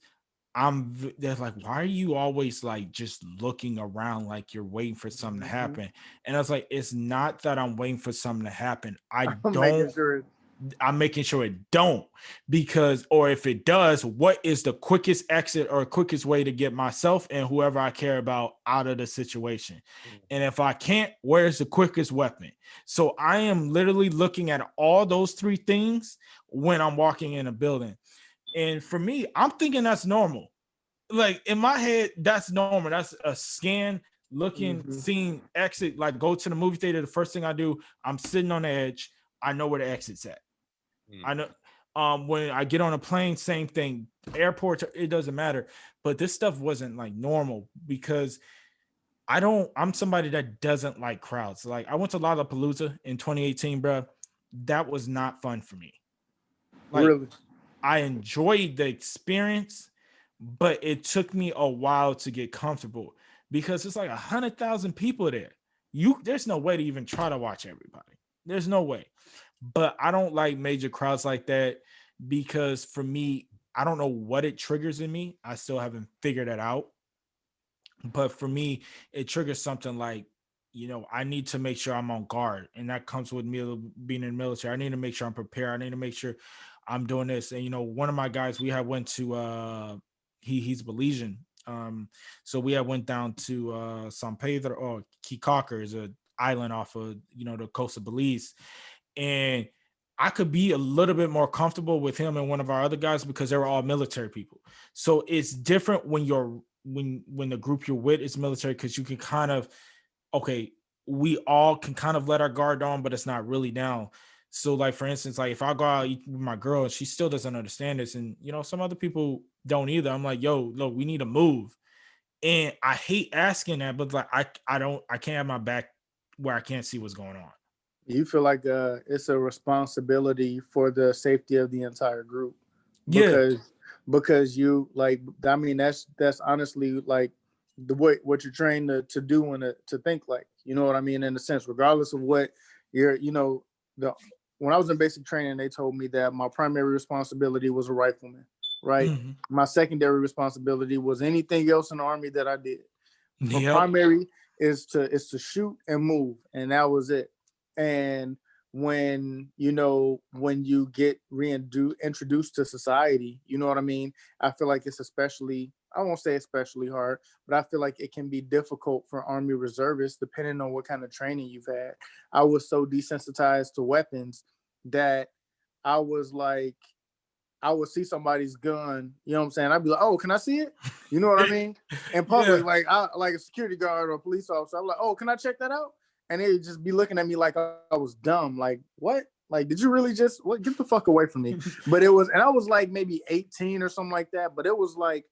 they're like, why are you always like just looking around like you're waiting for something to happen? And I was like, it's not that I'm waiting for something to happen. I'm making sure. I'm making sure it don't, because, or if it does, what is the quickest exit or quickest way to get myself and whoever I care about out of the situation? And if I can't, where's the quickest weapon? So I am literally looking at all those three things when I'm walking in a building. And for me, I'm thinking that's normal. Like, in my head, that's normal. That's a scan, looking, seeing exit, like go to the movie theater. The first thing I do, I'm sitting on the edge. I know where the exit's at. I know. When I get on a plane, same thing. Airports, it doesn't matter. But this stuff wasn't like normal, because I'm somebody that doesn't like crowds. Like, I went to Lollapalooza in 2018, bro. That was not fun for me. Like, Really? I enjoyed the experience, but it took me a while to get comfortable, because it's like 100,000 people there. There's no way to even try to watch everybody. There's no way. But I don't like major crowds like that, because for me, I don't know what it triggers in me. I still haven't figured it out. But for me, it triggers something like, you know, I need to make sure I'm on guard. And that comes with me being in the military. I need to make sure I'm prepared. I need to make sure I'm doing this. And, you know, one of my guys, we had went to he's Belizean. So we had went down to San Pedro, or Kikaker is an island off of, you know, the coast of Belize. And I could be a little bit more comfortable with him and one of our other guys, because they were all military people. So it's different when when the group you're with is military, because you can kind of, okay, we all can kind of let our guard down, but it's not really down. So, like, for instance, like if I go out with my girl and she still doesn't understand this, and, you know, some other people don't either, I'm like, yo, look, we need to move. And I hate asking that, but like I can't have my back where I can't see what's going on. You feel like it's a responsibility for the safety of the entire group, Yeah. because you like, I mean, that's honestly like the way what you're trained to do and to think, like, you know what I mean, in a sense, regardless of what you're, you know, the when I was in basic training, they told me that my primary responsibility was a rifleman, right? Mhm. My secondary responsibility was anything else in the Army that I did. But Yep. primary is to shoot and move, and that was it. And when you get introduced to society, you know what I mean. I feel like it's especially, I won't say especially hard, but I feel like it can be difficult for Army reservists depending on what kind of training you've had. I was so desensitized to weapons that I was like, I would see somebody's gun, you know what I'm saying? I'd be like, oh, can I see it? You know what I mean? In public, Yeah. like a security guard or a police officer, I'm like, oh, can I check that out? And they'd just be looking at me like I was dumb. Like, what? Like, did you really just what? Get the fuck away from me? But it was, and I was like maybe 18 or something like that. But it was like,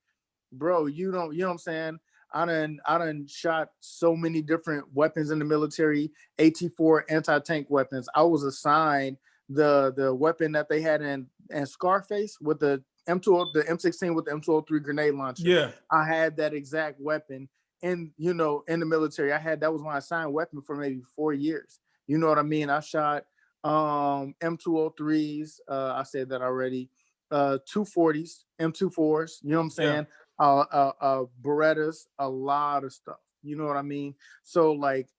bro, you know what I'm saying? I done shot so many different weapons in the military, AT-4 anti-tank weapons. I was assigned the weapon that they had in Scarface with the the M16 with the M203 grenade launcher. Yeah. I had that exact weapon in the military. That was my assigned weapon for maybe 4 years. You know what I mean? I shot M203s, I said that already, 240s, M24s, you know what I'm Yeah. saying? Berettas, a lot of stuff. You know what I mean? So like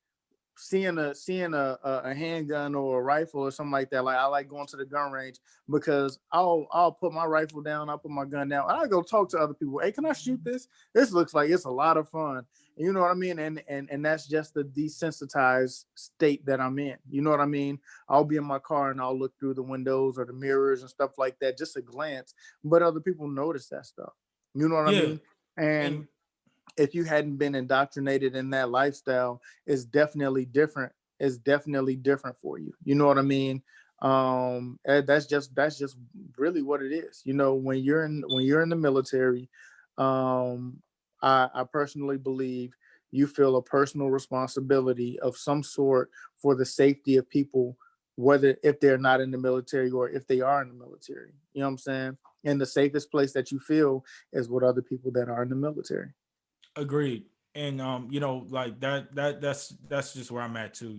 seeing a handgun or a rifle or something like that. Like I like going to the gun range because I'll put my rifle down, I'll put my gun down, and I go talk to other people. Hey, can I shoot this? This looks like it's a lot of fun. You know what I mean? And that's just the desensitized state that I'm in. You know what I mean? I'll be in my car and I'll look through the windows or the mirrors and stuff like that, just a glance. But other people notice that stuff. You know what I Yeah. mean? And And if you hadn't been indoctrinated in that lifestyle, it's definitely different. It's definitely different for you. You know what I mean? That's just really what it is. When you're in the military, um, I personally believe you feel a personal responsibility of some sort for the safety of people, whether if they're not in the military or if they are in the military. You know what I'm saying? And the safest place that you feel is with other people that are in the military. agreed. And like that's just where I'm at too,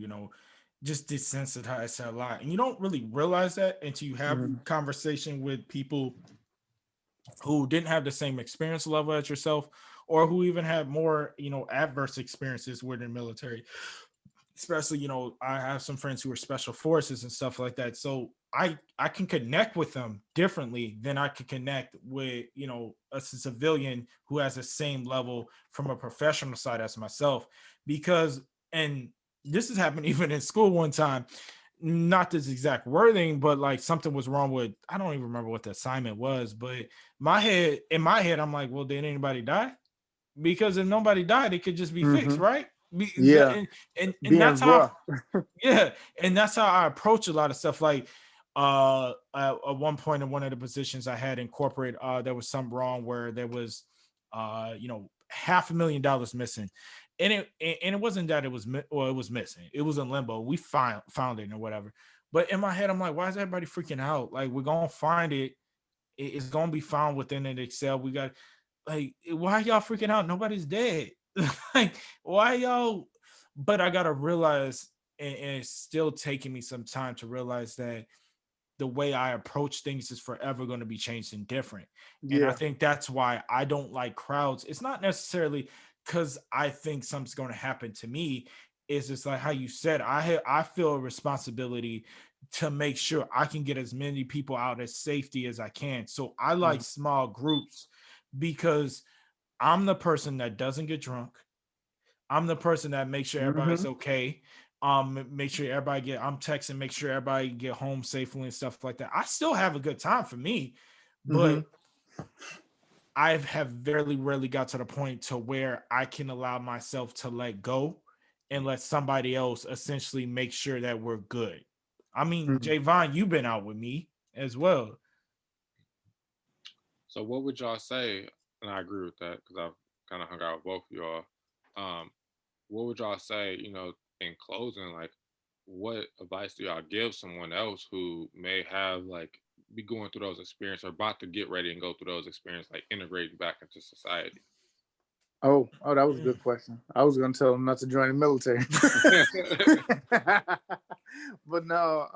just desensitized to a lot. And you don't really realize that until you have Mhm. conversation with people who didn't have the same experience level as yourself, or who even had more, adverse experiences within the military. Especially, I have some friends who are special forces and stuff like that. So I can connect with them differently than I could connect with, a civilian who has the same level from a professional side as myself. Because, and this has happened even in school one time, not this exact wording, but like something was wrong with, I don't even remember what the assignment was, but in my head, I'm like, well, did anybody die? Because if nobody died, it could just be fixed, Mhm. right? Yeah, And being that's how, rough. yeah, and that's how I approach a lot of stuff. Like at one point in one of the positions I had in corporate, there was something wrong where there was $500,000 missing. And it wasn't that it was it was missing. It was in limbo. We found it or whatever. But in my head, I'm like, why is everybody freaking out? Like, we're gonna find it. It's gonna be found within an Excel. We got, like, why y'all freaking out? Nobody's dead. Like, why y'all? But I gotta realize, and it's still taking me some time to realize that the way I approach things is forever going to be changed and different. And I Yeah. think that's why I don't like crowds. It's not necessarily because I think something's going to happen to me. It's just like how you said, I feel a responsibility to make sure I can get as many people out as safety as I can. So I like Mhm. small groups because I'm the person that doesn't get drunk. I'm the person that makes sure everybody's Mhm. okay. Make sure everybody I'm texting, make sure everybody get home safely and stuff like that. I still have a good time for me, but Mhm. I have very rarely got to the point to where I can allow myself to let go and let somebody else essentially make sure that we're good. I mean, Mhm. Javon, you've been out with me as well. So what would y'all say? And I agree with that because I've kind of hung out with both of y'all. Um, what would y'all say? In closing, like, what advice do y'all give someone else who may have like be going through those experiences or about to get ready and go through those experiences, like integrating back into society? Oh, that was a good question. I was gonna tell them not to join the military. But no,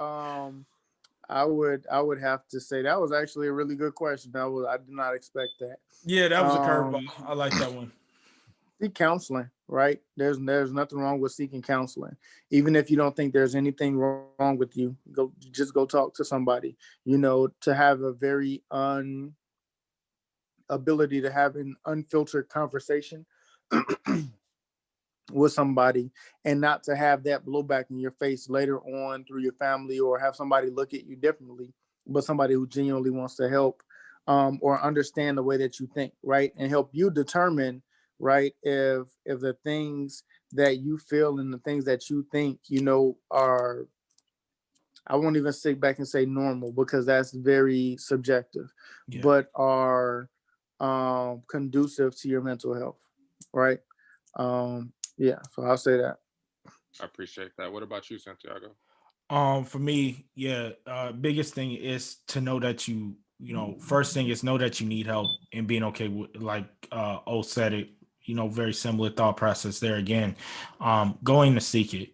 I would have to say that was actually a really good question. I did not expect that. Yeah, that was a curveball. Um, I like that one. Seek counseling, right? There's nothing wrong with seeking counseling. Even if you don't think there's anything wrong with you, just go talk to somebody. To have a very ability to have an unfiltered conversation with somebody, and not to have that blowback in your face later on through your family, or have somebody look at you differently, but somebody who genuinely wants to help, or understand the way that you think, right, and help you determine, right, if the things that you feel and the things that you think, are, I won't even sit back and say normal, because that's very subjective, Yeah. but are conducive to your mental health, right? Yeah, so I'll say that. I appreciate that. What about you, Santiago? For me, yeah, biggest thing is to know that first thing is know that you need help, and being okay with, like O said it, very similar thought process there again. Going to seek it,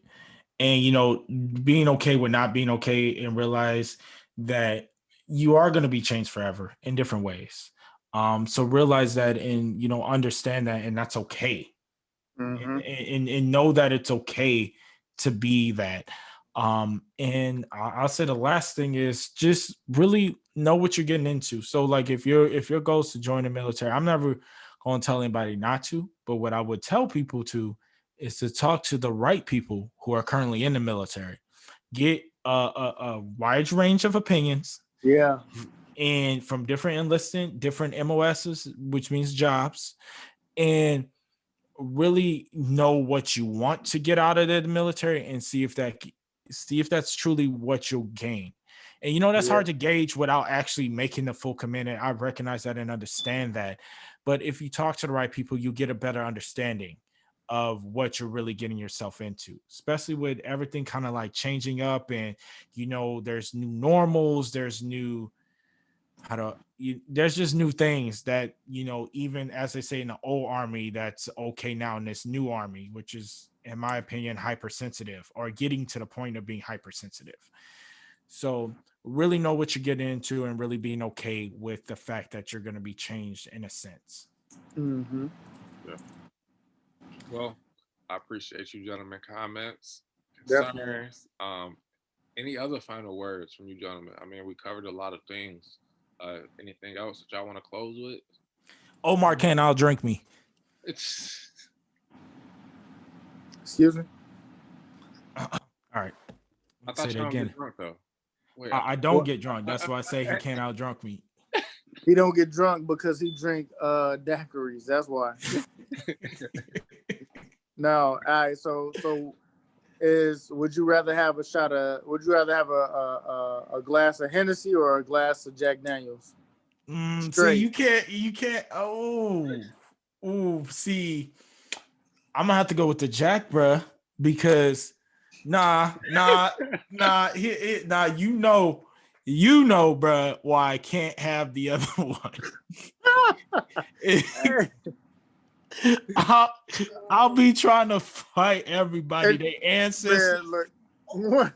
and being okay with not being okay, and realize that you are going to be changed forever in different ways. So realize that, and understand that, and that's okay, Mm-hmm. and know that it's okay to be that. And I'll say the last thing is just really know what you're getting into. So like if your goal is to join the military, I'm never going to tell anybody not to, but what I would tell people to is to talk to the right people who are currently in the military. Get a wide range of opinions, Yeah. and from different enlisting, different MOSs, which means jobs, and really know what you want to get out of the military, and see if that's truly what you'll gain. And that's Yeah. hard to gauge without actually making the full commitment. I recognize that and understand that. But if you talk to the right people, you get a better understanding of what you're really getting yourself into, especially with everything kind of like changing up, and there's new normals, there's new there's just new things that even as they say in the old army, that's okay now in this new army, which is in my opinion hypersensitive, or getting to the point of being hypersensitive. So really know what you're getting into, and really being okay with the fact that you're going to be changed in a sense. Mm-hmm. Yeah. Well, I appreciate you gentlemen comments, Definitely. concerns. Any other final words from you gentlemen? I mean, we covered a lot of things. Anything else that y'all want to close with? Omar can't outdrink me. It's Excuse me. All right, I say thought that y'all don't again. get drunk though. Wait, I don't Well, get drunk. That's why I say he can't outdrunk me. he don't get drunk because he drink daiquiris. That's why. No, all right. So is would you rather have a shot of? Would you rather have a glass of Hennessy or a glass of Jack Daniels? See, Straight. you can't. See, I'm gonna have to go with the Jack, bruh, because nah, nah, nah, nah. Bruh, why I can't have the other one. I'll, I'll be trying to fight everybody. And They ancestors. man, look.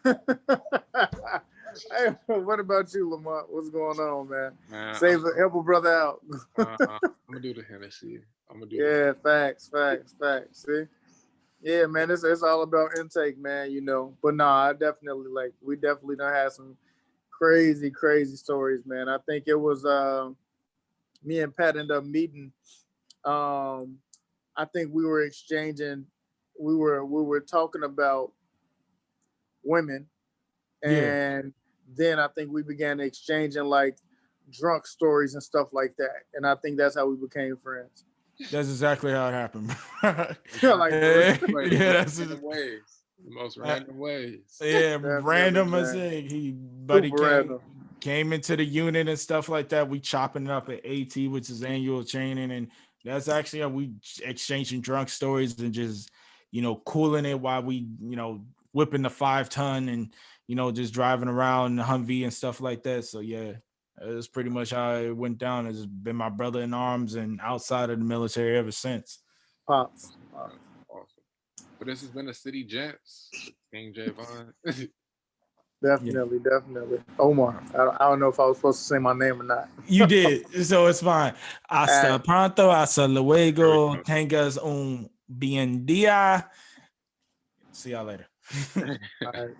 Hey, what about you, Lamont? What's going on, man? man. Help a brother out. I'm gonna do the Hennessy. I'm gonna do the. Yeah, facts. See, yeah, man, it's all about intake, man. But nah, I definitely we definitely done had some crazy stories, man. I think it was me and Pat ended up meeting. Um, I think we were exchanging, we were talking about women, Yeah, and then I think we began exchanging like drunk stories and stuff like that, and I think that's how we became friends. that's exactly how it happened. Like for real. Wait, Yeah, the that's random ways. The most uh, random ways. yeah, Definitely, random as man. it. Buddy Super came random. came into the unit and stuff like that. We chopping it up at AT, which is annual training, and that's actually how we exchanging drunk stories, and just cooling it while we whipping the 5 ton, and just driving around the Humvee and stuff like that. So yeah, that's pretty much how it went down. It's been my brother in arms and outside of the military ever since. Pops. Awesome, man. Awesome. But this has been the City Gents with King Javon. Definitely. Omar. I don't know if I was supposed to say my name or not. You did, so it's fine. Hasta pronto, hasta luego, tengas un bien día. See y'all later. All right.